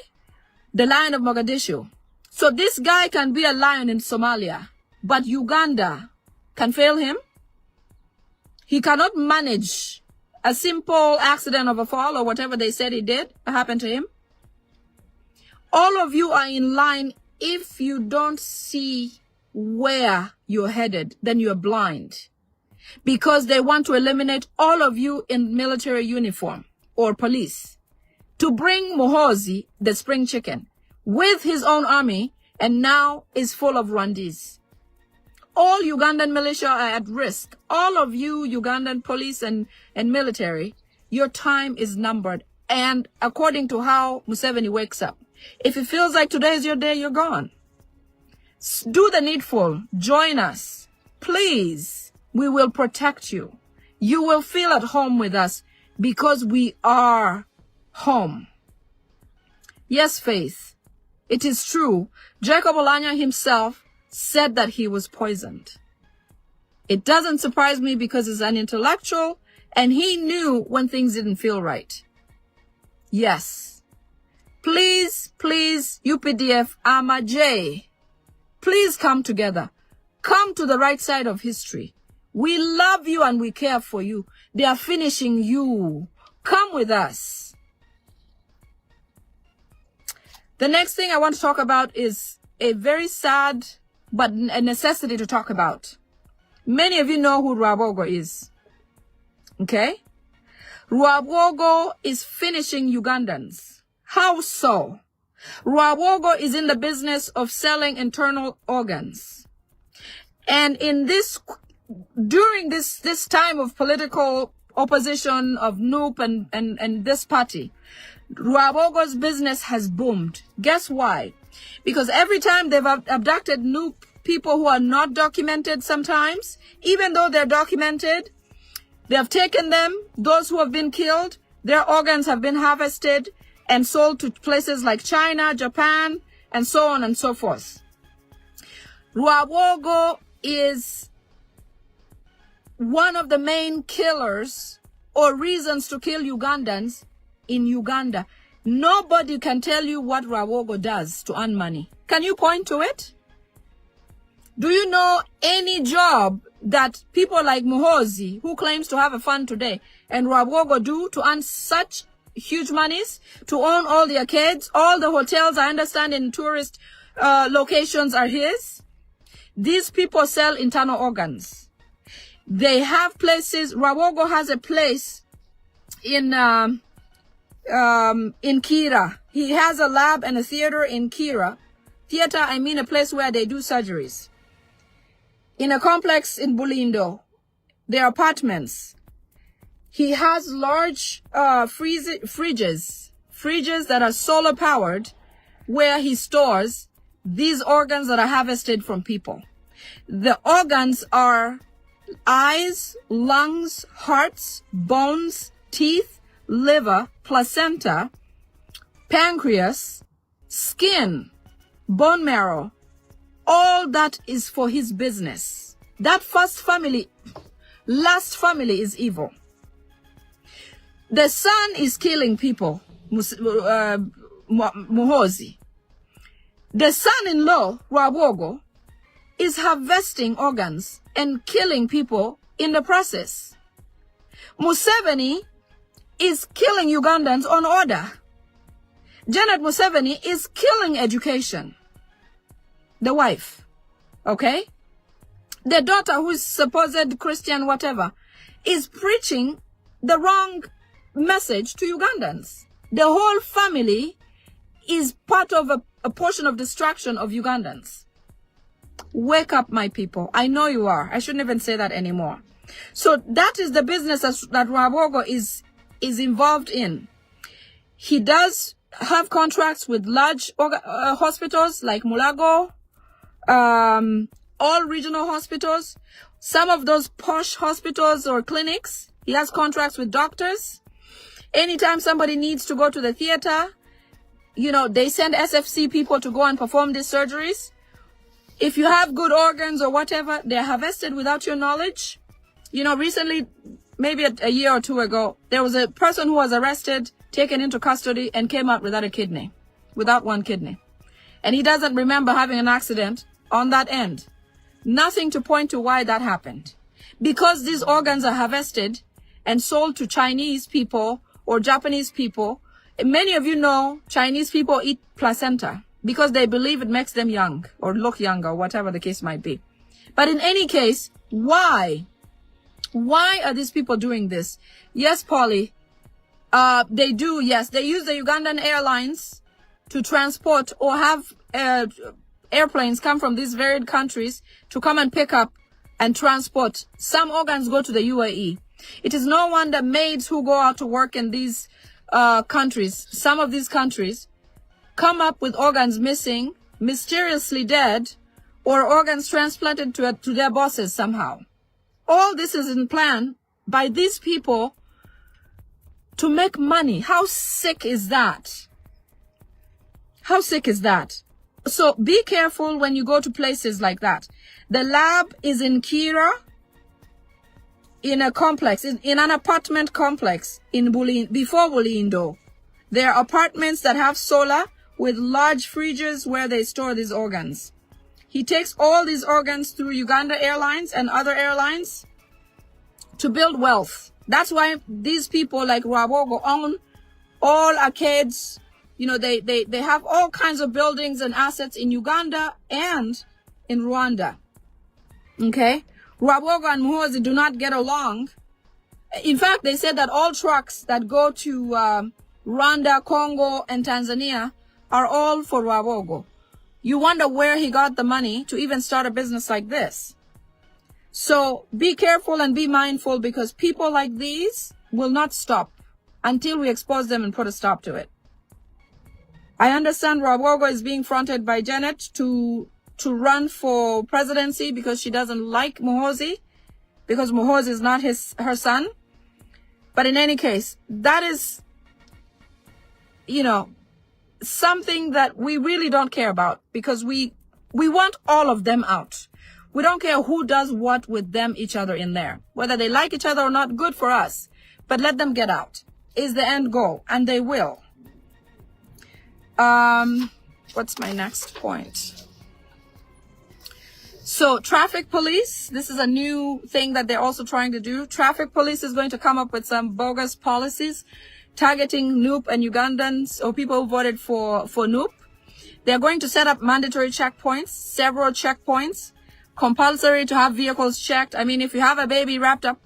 The lion of Mogadishu. So this guy can be a lion in Somalia, but Uganda can fail him. He cannot manage a simple accident of a fall or whatever they said he did happen to him. All of you are in line. If you don't see where you're headed, then you're blind. Because they want to eliminate all of you in military uniform or police to bring Muhoozi, the spring chicken, with his own army, and now is full of Rwandese. All Ugandan militia are at risk. All of you Ugandan police and military, your time is numbered. And according to how Museveni wakes up, if it feels like today is your day, you're gone. Do the needful. Join us. Please. We will protect you. You will feel at home with us because we are home. Yes, Faith. It is true. Jacob Oulanya himself said that he was poisoned. It doesn't surprise me because he's an intellectual and he knew when things didn't feel right. Yes. Please, please, UPDF, Ama J, please come together. Come to the right side of history. We love you and we care for you. They are finishing you. Come with us. The next thing I want to talk about is a very sad but a necessity to talk about. Many of you know who Rwabogo is. Okay? Rwabogo is finishing Ugandans. How so? Rwabogo is in the business of selling internal organs. And in this, during this time of political opposition of NUP and this party, Rwabogo's business has boomed. Guess why? Because every time they've abducted NUP people who are not documented sometimes, even though they're documented, they have taken them, those who have been killed, their organs have been harvested and sold to places like China, Japan, and so on and so forth. Rwabogo is one of the main killers or reasons to kill Ugandans in Uganda. Nobody can tell you what Rwabogo does to earn money. Can you point to it? Do you know any job that people like Muhoozi, who claims to have a fund today, and Rwabogo do to earn such huge monies, to own all the arcades, all the hotels, I understand, in tourist locations are his? These people sell internal organs. They have places. Rwabogo has a place in Kira. He has a lab and a theater in Kira. Theater, I mean a place where they do surgeries. In a complex in Bulindo, there are apartments. He has large fridges that are solar powered, where he stores these organs that are harvested from people. The organs are eyes, lungs, hearts, bones, teeth, liver, placenta, pancreas, skin, bone marrow. All that is for his business. That last family is evil. The son is killing people Muhoozi. The son-in-law, Rwabogo, is harvesting organs and killing people in the process. Museveni is killing Ugandans on order. Janet Museveni is killing education. The wife, okay? The daughter, who's supposed Christian whatever, is preaching the wrong message to Ugandans. The whole family is part of a portion of destruction of Ugandans. Wake up, my people. I know you are. I shouldn't even say that anymore. So that is the business that Rwabogo is involved in. He does have contracts with large hospitals like Mulago, all regional hospitals. Some of those posh hospitals or clinics, he has contracts with doctors. Anytime somebody needs to go to the theater, you know, they send SFC people to go and perform these surgeries. If you have good organs or whatever, they're harvested without your knowledge. You know, recently, maybe a year or two ago, there was a person who was arrested, taken into custody, and came out without a kidney, without one kidney. And he doesn't remember having an accident on that end. Nothing to point to why that happened. Because these organs are harvested and sold to Chinese people or Japanese people. Many of you know Chinese people eat placenta because they believe it makes them young or look younger, whatever the case might be. But in any case, why? Why are these people doing this? Yes, Polly, they do, yes. They use the Ugandan airlines to transport or have airplanes come from these varied countries to come and pick up and transport. Some organs go to the UAE. It is no wonder maids who go out to work in these countries, some of these countries, come up with organs missing, mysteriously dead, or organs transplanted to their bosses somehow. All this is in plan by these people to make money. How sick is that? How sick is that? So be careful when you go to places like that. The lab is in Kira, in a complex, in an apartment complex in before Bulindo. There are apartments that have solar with large fridges where they store these organs. He takes all these organs through Uganda Airlines and other airlines to build wealth. That's why these people like Rwabogo own all arcades. You know, they have all kinds of buildings and assets in Uganda and in Rwanda. Okay? Rwabogo and Muhoozi do not get along. In fact, they said that all trucks that go to Rwanda, Congo, and Tanzania are all for Rwabogo. You wonder where he got the money to even start a business like this. So be careful and be mindful, because people like these will not stop until we expose them and put a stop to it. I understand Rwabogo is being fronted by Janet to run for presidency because she doesn't like Muhoozi, because Muhoozi is not her son. But in any case, that is, you know, something that we really don't care about, because we want all of them out. We don't care who does what with them, each other in there. Whether they like each other or not, good for us. But let them get out is the end goal, and they will. What's my next point? So traffic police, this is a new thing that they're also trying to do. Traffic police is going to come up with some bogus policies targeting Nup and Ugandans or people who voted for Nup. They're going to set up mandatory checkpoints, several checkpoints, compulsory to have vehicles checked. I mean, if you have a baby wrapped up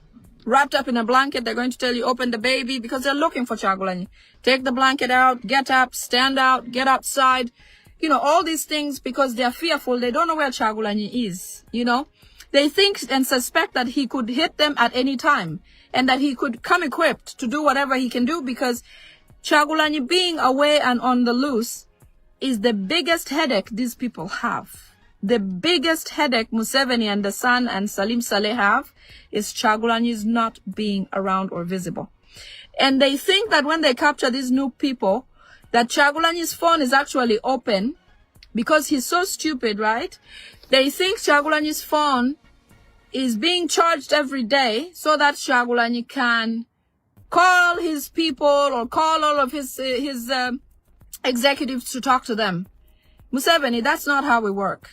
in a blanket, they're going to tell you open the baby, because they're looking for Kyagulanyi. Take the blanket out, get up, stand out, get outside. You know, all these things, because they're fearful. They don't know where Kyagulanyi is, you know. They think and suspect that he could hit them at any time and that he could come equipped to do whatever he can do, because Kyagulanyi being away and on the loose is the biggest headache these people have. The biggest headache Museveni and the son and Salim Saleh have is Kyagulanyi's not being around or visible. And they think that when they capture these new people, that Kyagulanyi's phone is actually open, because he's so stupid, right? They think Kyagulanyi's phone is being charged every day so that Kyagulanyi can call his people or call all of his executives to talk to them. Museveni, that's not how we work.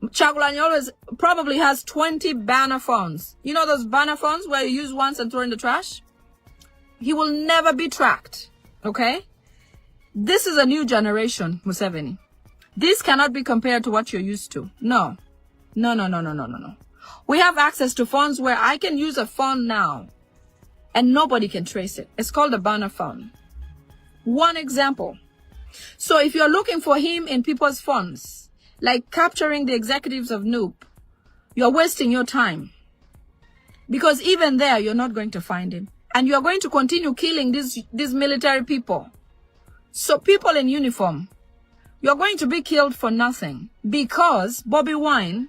Oulanya always probably has 20 banner phones. You know those banner phones where you use once and throw in the trash? He will never be tracked, okay? This is a new generation, Museveni. This cannot be compared to what you're used to. No. No. We have access to phones where I can use a phone now and nobody can trace it. It's called a banner phone. One example. So if you're looking for him in people's phones, like capturing the executives of NUP, you're wasting your time. Because even there, you're not going to find him. And you're going to continue killing these military people. So people in uniform, you're going to be killed for nothing. Because Bobby Wine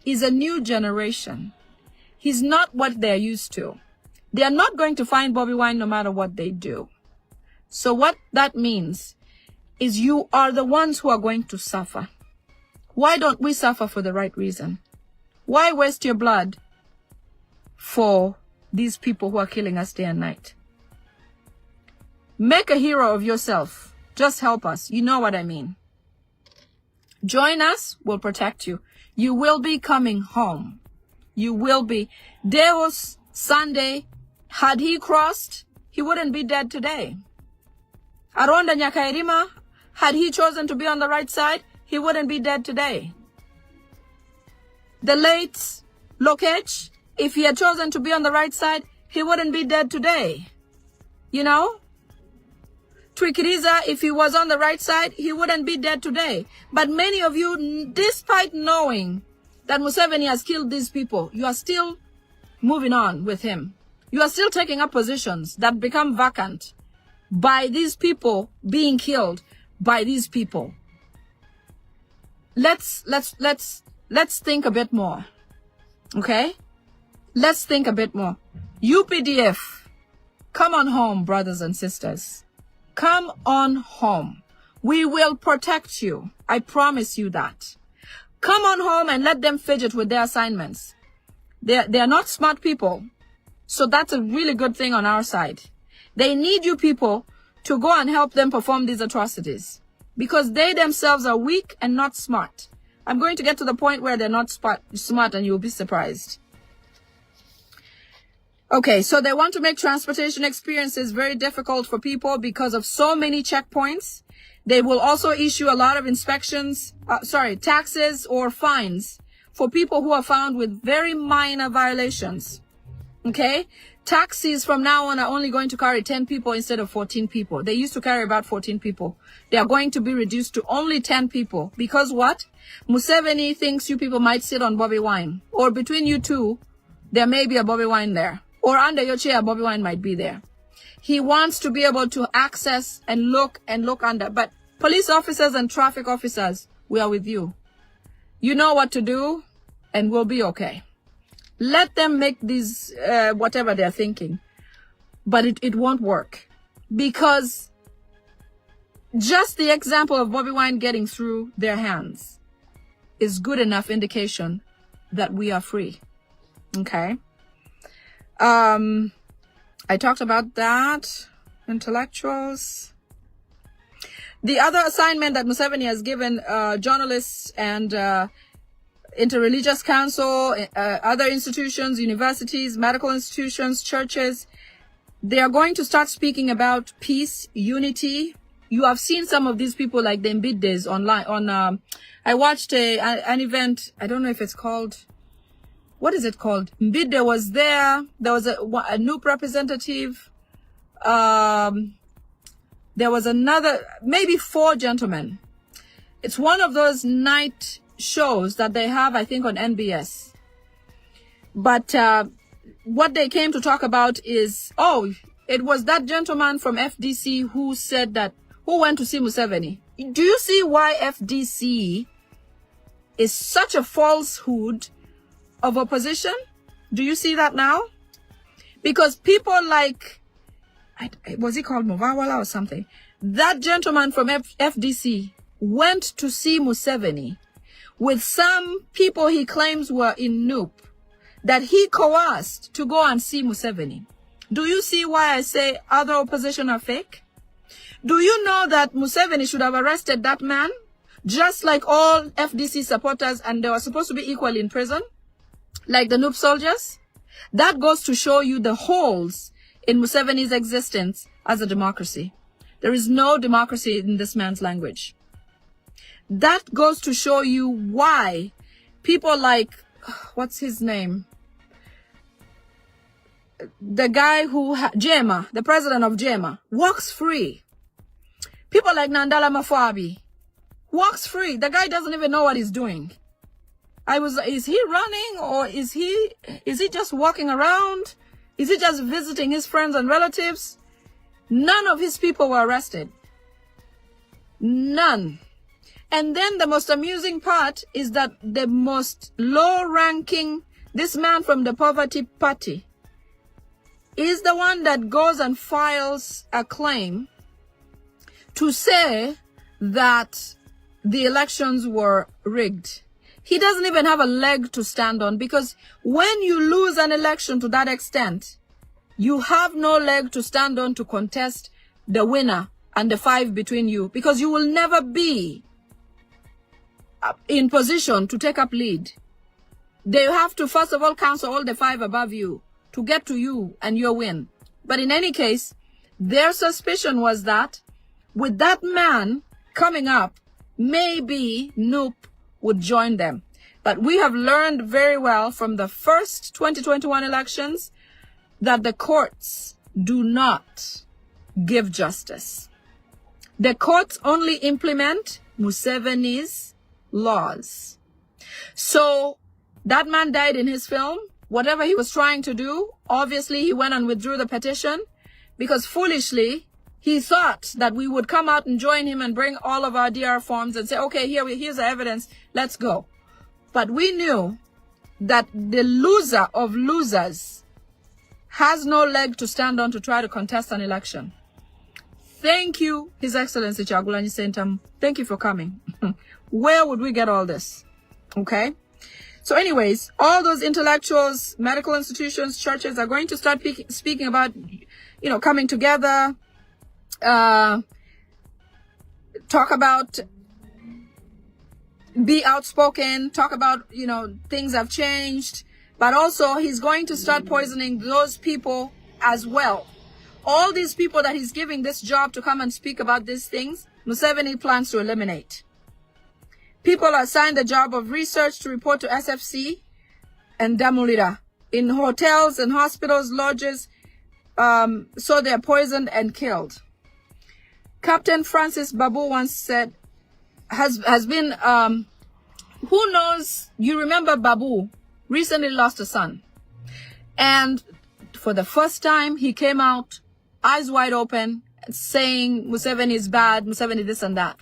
is a new generation. He's not what they're used to. They're not going to find Bobby Wine no matter what they do. So what that means is you are the ones who are going to suffer. Why don't we suffer for the right reason? Why waste your blood for these people who are killing us day and night? Make a hero of yourself. Just help us. You know what I mean. Join us. We'll protect you. You will be coming home. You will be. Deus Sunday, had he crossed, he wouldn't be dead today. Aronda Nyakairima, had he chosen to be on the right side, he wouldn't be dead today. The late Lokech, if he had chosen to be on the right side, he wouldn't be dead today. You know? Twikiriza, if he was on the right side, he wouldn't be dead today. But many of you, despite knowing that Museveni has killed these people, you are still moving on with him. You are still taking up positions that become vacant by these people being killed by these people. Let's think a bit more. Okay? Let's think a bit more. UPDF, come on home, brothers and sisters. Come on home. We will protect you. I promise you that. Come on home and let them fidget with their assignments. They're not smart people. So that's a really good thing on our side. They need you people to go and help them perform these atrocities. Because they themselves are weak and not smart. I'm going to get to the point where they're not smart and you'll be surprised. Okay, so they want to make transportation experiences very difficult for people because of so many checkpoints. They will also issue a lot of taxes or fines for people who are found with very minor violations. Okay? Taxis from now on are only going to carry 10 people instead of 14 people. They used to carry about 14 people. They are going to be reduced to only 10 people. Because what? Museveni thinks you people might sit on Bobby Wine. Or between you two, there may be a Bobby Wine there. Or under your chair, Bobby Wine might be there. He wants to be able to access and look under. But police officers and traffic officers, we are with you. You know what to do, and we'll be okay. Let them make these, whatever they're thinking. But it won't work. Because just the example of Bobby Wine getting through their hands is good enough indication that we are free. Okay? I talked about that. Intellectuals. The other assignment that Museveni has given journalists and interreligious council, other institutions, universities, medical institutions, churches, they are going to start speaking about peace, unity. You have seen some of these people like the Mbiddes online. I watched an event. I don't know if it's called. What is it called? Mbidde was there. There was a NUP representative. There was another, maybe 4 gentlemen. It's one of those night shows that they have, I think, on NBS. But what they came to talk about is, it was that gentleman from FDC who said that, who went to see Museveni. Do you see why FDC is such a falsehood of opposition? Do you see that now? Because people like, was he called Muvawala or something? That gentleman from FDC went to see Museveni with some people he claims were in NUP that he coerced to go and see Museveni. Do you see why I say other opposition are fake? Do you know that Museveni should have arrested that man, just like all FDC supporters, and they were supposed to be equally in prison, like the noob soldiers? That goes to show you the holes in Museveni's existence as a democracy. There is no democracy in this man's language. That goes to show you why people like, what's his name? The guy who, Jema, the president of Jema, walks free. People like Nandala Mafabi walks free. The guy doesn't even know what he's doing. Is he running, or is he just walking around? Is he just visiting his friends and relatives? None of his people were arrested. None. And then the most amusing part is that the most low-ranking, this man from the Poverty Party, is the one that goes and files a claim to say that the elections were rigged. He doesn't even have a leg to stand on, because when you lose an election to that extent, you have no leg to stand on to contest the winner and the 5 between you, because you will never be in position to take up lead. They have to first of all cancel all the 5 above you to get to you and your win. But in any case, their suspicion was that with that man coming up, maybe Noop would join them. But we have learned very well from the first 2021 elections that the courts do not give justice. The courts only implement Museveni's laws. So that man died in his film. Whatever he was trying to do, obviously he went and withdrew the petition, because foolishly he thought that we would come out and join him and bring all of our DR forms and say, okay, here's the evidence, let's go. But we knew that the loser of losers has no leg to stand on to try to contest an election. Thank you, His Excellency Chagulanyi Sentam. Thank you for coming. Where would we get all this? Okay. So anyways, all those intellectuals, medical institutions, churches are going to start speaking about, coming together, talk about, be outspoken, talk about, things have changed, but also he's going to start poisoning those people as well. All these people that he's giving this job to come and speak about these things, Museveni plans to eliminate. People are assigned the job of research to report to SFC and Damulira in hotels and hospitals, lodges, so they're poisoned and killed. Captain Francis Babu once said, has been, who knows, you remember Babu recently lost a son. And for the first time, he came out, eyes wide open, saying Museveni is bad, Museveni this and that.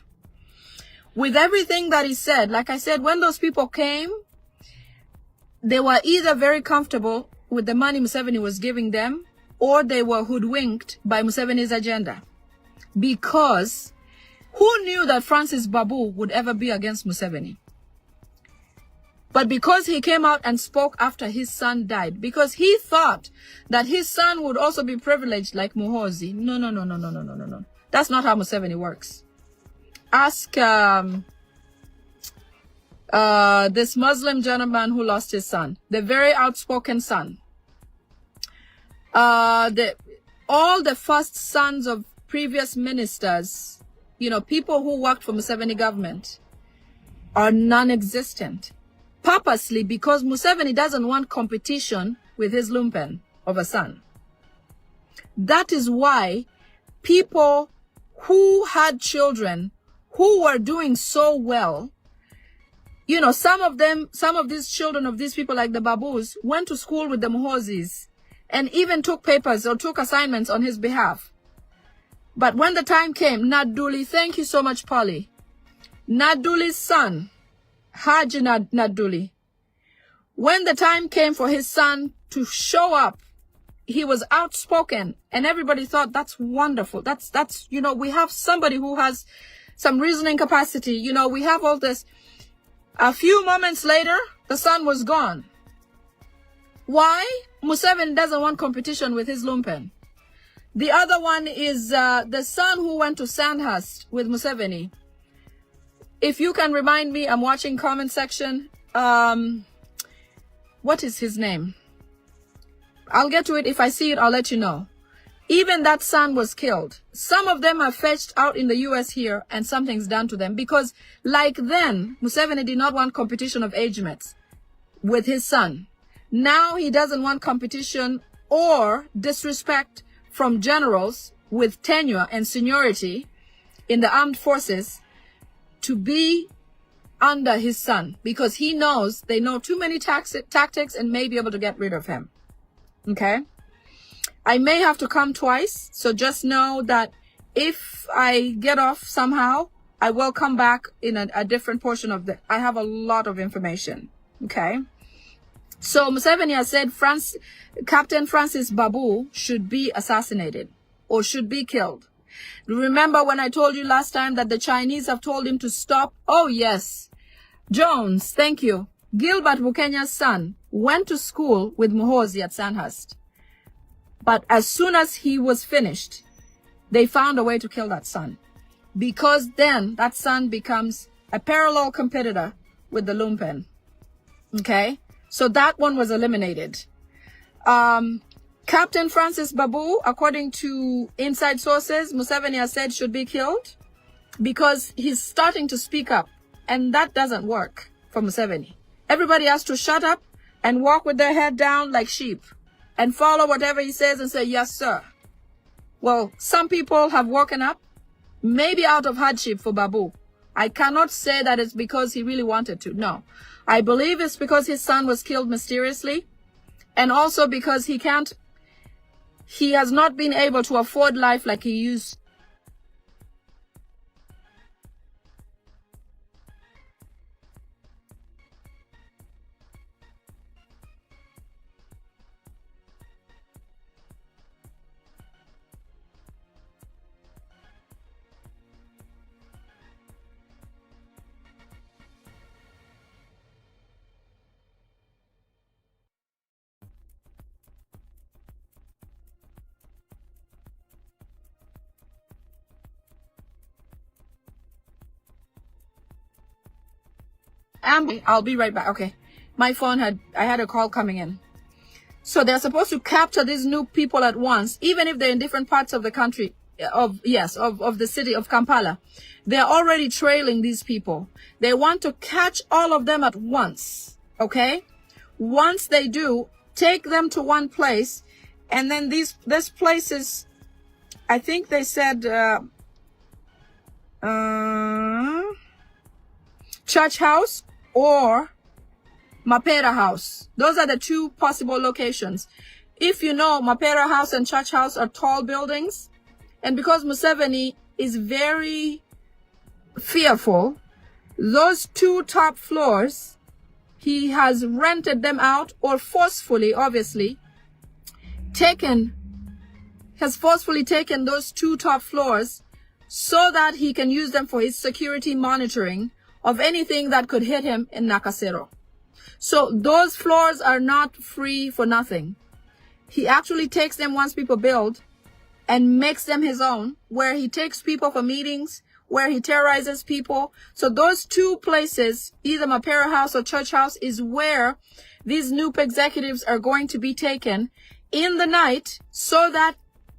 With everything that he said, like I said, when those people came, they were either very comfortable with the money Museveni was giving them, or they were hoodwinked by Museveni's agenda. Because who knew that Francis Babu would ever be against Museveni? But because he came out and spoke after his son died, because he thought that his son would also be privileged like Muhoozi. No. That's not how Museveni works. Ask this Muslim gentleman who lost his son, the very outspoken son. All the first sons of previous ministers, people who worked for Museveni government, are non-existent. Purposely, because Museveni doesn't want competition with his lumpen of a son. That is why people who had children who were doing so well, some of these children of these people, like the Babus, went to school with the Muhoozis and even took papers or took assignments on his behalf. But when the time came, Naduli, thank you so much, Polly. Naduli's son, Haji Naduli, when the time came for his son to show up, he was outspoken, and everybody thought that's wonderful. That's we have somebody who has some reasoning capacity. We have all this. A few moments later, the son was gone. Why? Museveni doesn't want competition with his lumpen. The other one is the son who went to Sandhurst with Museveni. If you can remind me, I'm watching comment section. What is his name? I'll get to it. If I see it, I'll let you know. Even that son was killed. Some of them are fetched out in the US here and something's done to them because like then, Museveni did not want competition of age mates with his son. Now he doesn't want competition or disrespect from generals with tenure and seniority in the armed forces to be under his son because he knows they know too many tactics and may be able to get rid of him. Okay? I may have to come twice, so just know that if I get off somehow, I will come back in a different portion of the... I have a lot of information. Okay? So Museveni has said Captain Francis Babu should be assassinated or should be killed. Remember when I told you last time that the Chinese have told him to stop? Oh, yes. Jones, thank you. Gilbert Bukenya's son went to school with Muhoozi at Sandhurst. But as soon as he was finished, they found a way to kill that son. Because then that son becomes a parallel competitor with the lumpen. Okay? So that one was eliminated. Captain Francis Babu, according to inside sources, Museveni has said should be killed because he's starting to speak up. And that doesn't work for Museveni. Everybody has to shut up and walk with their head down like sheep and follow whatever he says and say, yes, sir. Well, some people have woken up, maybe out of hardship for Babu. I cannot say that it's because he really wanted to. No. I believe it's because his son was killed mysteriously and also because he has not been able to afford life like he used. I'll be right back. Okay. My phone I had a call coming in. So they're supposed to capture these new people at once, even if they're in different parts of the country, of the city of Kampala. They're already trailing these people. They want to catch all of them at once. Okay. Once they do, take them to one place. And then this place is, I think they said, Church House or Mapera House. Those are the two possible locations. If you know, Mapera House and Church House are tall buildings. And because Museveni is very fearful, those two top floors, he has rented them out or forcefully, obviously, has forcefully taken those two top floors so that he can use them for his security monitoring of anything that could hit him in Nakasero. So those floors are not free for nothing. He actually takes them once people build and makes them his own, where he takes people for meetings, where he terrorizes people. So those two places, either Mapera House or Church House, is where these NUP executives are going to be taken in the night so that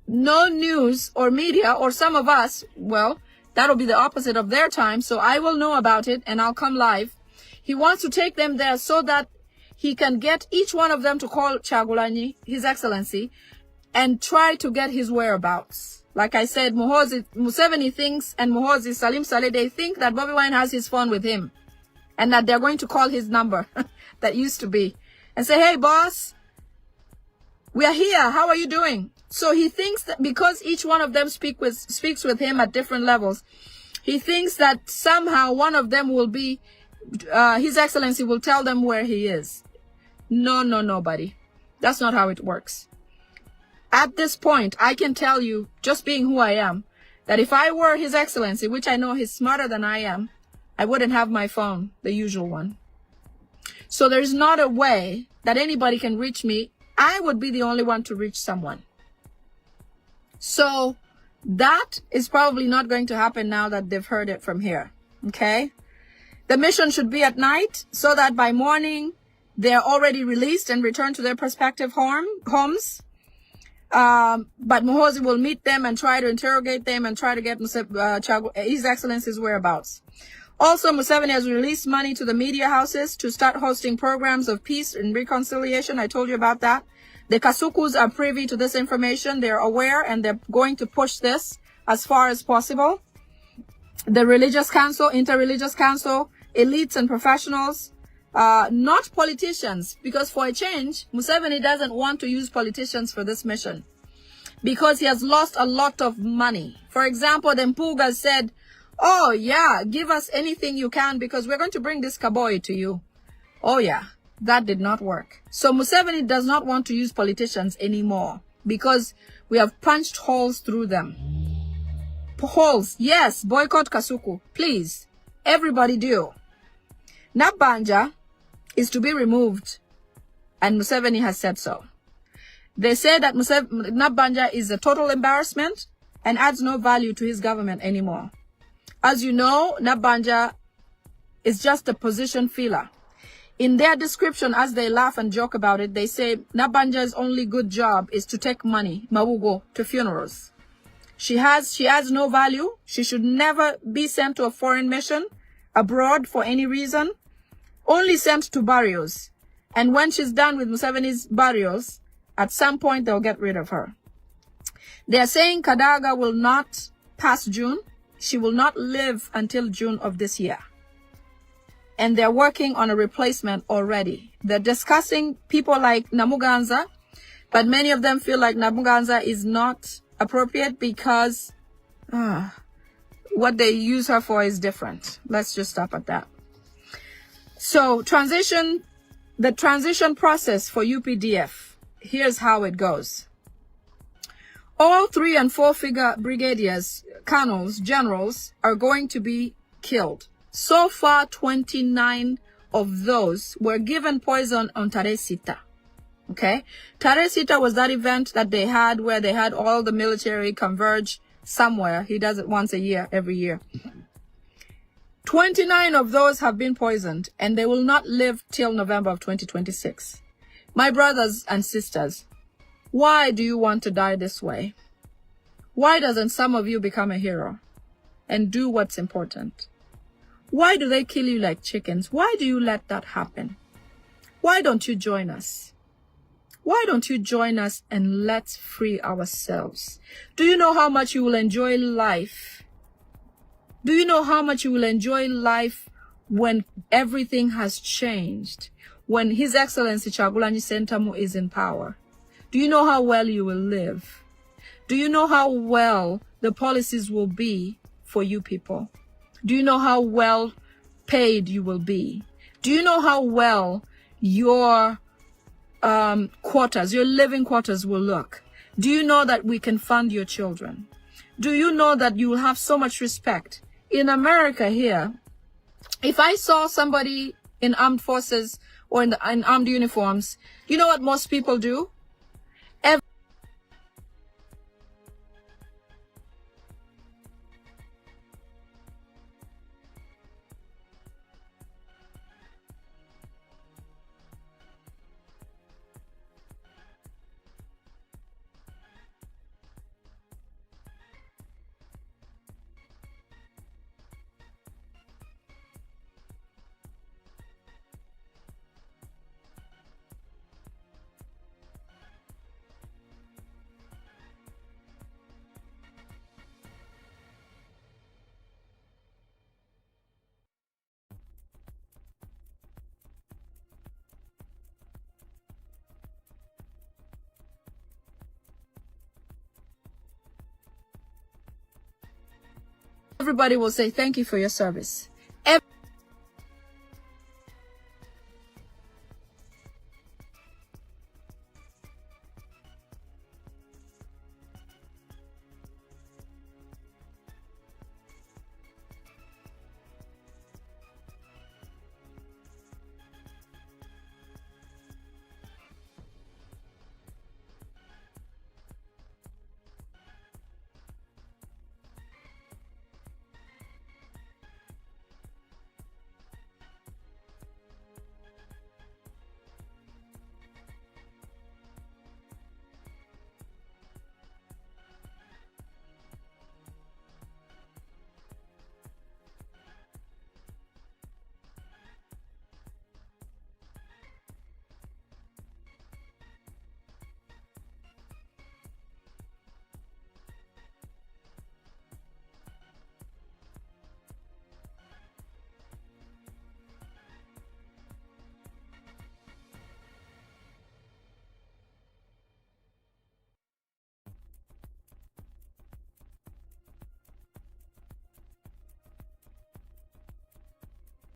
no news or media or some of us, well, that'll be the opposite of their time. So I will know about it and I'll come live. He wants to take them there so that he can get each one of them to call Kyagulanyi, His Excellency, and try to get his whereabouts. Like I said, Museveni thinks, and Muhoozi, Salim Saleh, they think that Bobby Wine has his phone with him and that they're going to call his number that used to be and say, hey, boss, we are here. How are you doing? So he thinks that because each one of them speaks with him at different levels, he thinks that somehow one of them will be, His Excellency will tell them where he is. No, buddy. That's not how it works. At this point, I can tell you, just being who I am, that if I were His Excellency, which I know he's smarter than I am, I wouldn't have my phone, the usual one. So there's not a way that anybody can reach me I would be the only one to reach someone. So that is probably not going to happen now that they've heard it from here. Okay? The mission should be at night so that by morning they're already released and returned to their prospective homes. But Muhoozi will meet them and try to interrogate them and try to get His Excellency's whereabouts. Also, Museveni has released money to the media houses to start hosting programs of peace and reconciliation. I told you about that. The Kasukus are privy to this information. They're aware and they're going to push this as far as possible. The religious council, inter-religious council, elites and professionals, not politicians, because for a change, Museveni doesn't want to use politicians for this mission because he has lost a lot of money. For example, the Mpuga said, oh yeah, give us anything you can because we're going to bring this Kaboi to you. Oh yeah, that did not work. So Museveni does not want to use politicians anymore because we have punched holes through them. Holes, yes, boycott Kasuku, please. Everybody do. Nabanja is to be removed, and Museveni has said so. They say that Nabanja is a total embarrassment and adds no value to his government anymore. As you know, Nabanja is just a position filler. In their description, as they laugh and joke about it, they say Nabanja's only good job is to take money, mawugo, to funerals. She has no value. She should never be sent to a foreign mission abroad for any reason. Only sent to burials. And when she's done with Museveni's burials, at some point they'll get rid of her. They're saying Kadaga will not pass June. She will not live until June of this year. And they're working on a replacement already. They're discussing people like Namuganza, but many of them feel like Namuganza is not appropriate because what they use her for is different. Let's just stop at that. So the transition process for UPDF, here's how it goes. All 3- and 4-figure brigadiers, colonels, generals are going to be killed. So far, 29 of those were given poison on Taresita. Okay? Taresita was that event that they had where they had all the military converge somewhere. He does it once a year, every year. 29 of those have been poisoned and they will not live till November of 2026. My brothers and sisters, why do you want to die this way? Why doesn't some of you become a hero and do what's important? Why do they kill you like chickens? Why do you let that happen? Why don't you join us? Why don't you join us and let's free ourselves? Do you know how much you will enjoy life? Do you know how much you will enjoy life when everything has changed? When His Excellency Kyagulanyi Ssentamu is in power? Do you know how well you will live? Do you know how well the policies will be for you people? Do you know how well paid you will be? Do you know how well your quarters, your living quarters will look? Do you know that we can fund your children? Do you know that you will have so much respect? In America here, if I saw somebody in armed forces or in armed uniforms, you know what most people do? Everybody will say, thank you for your service.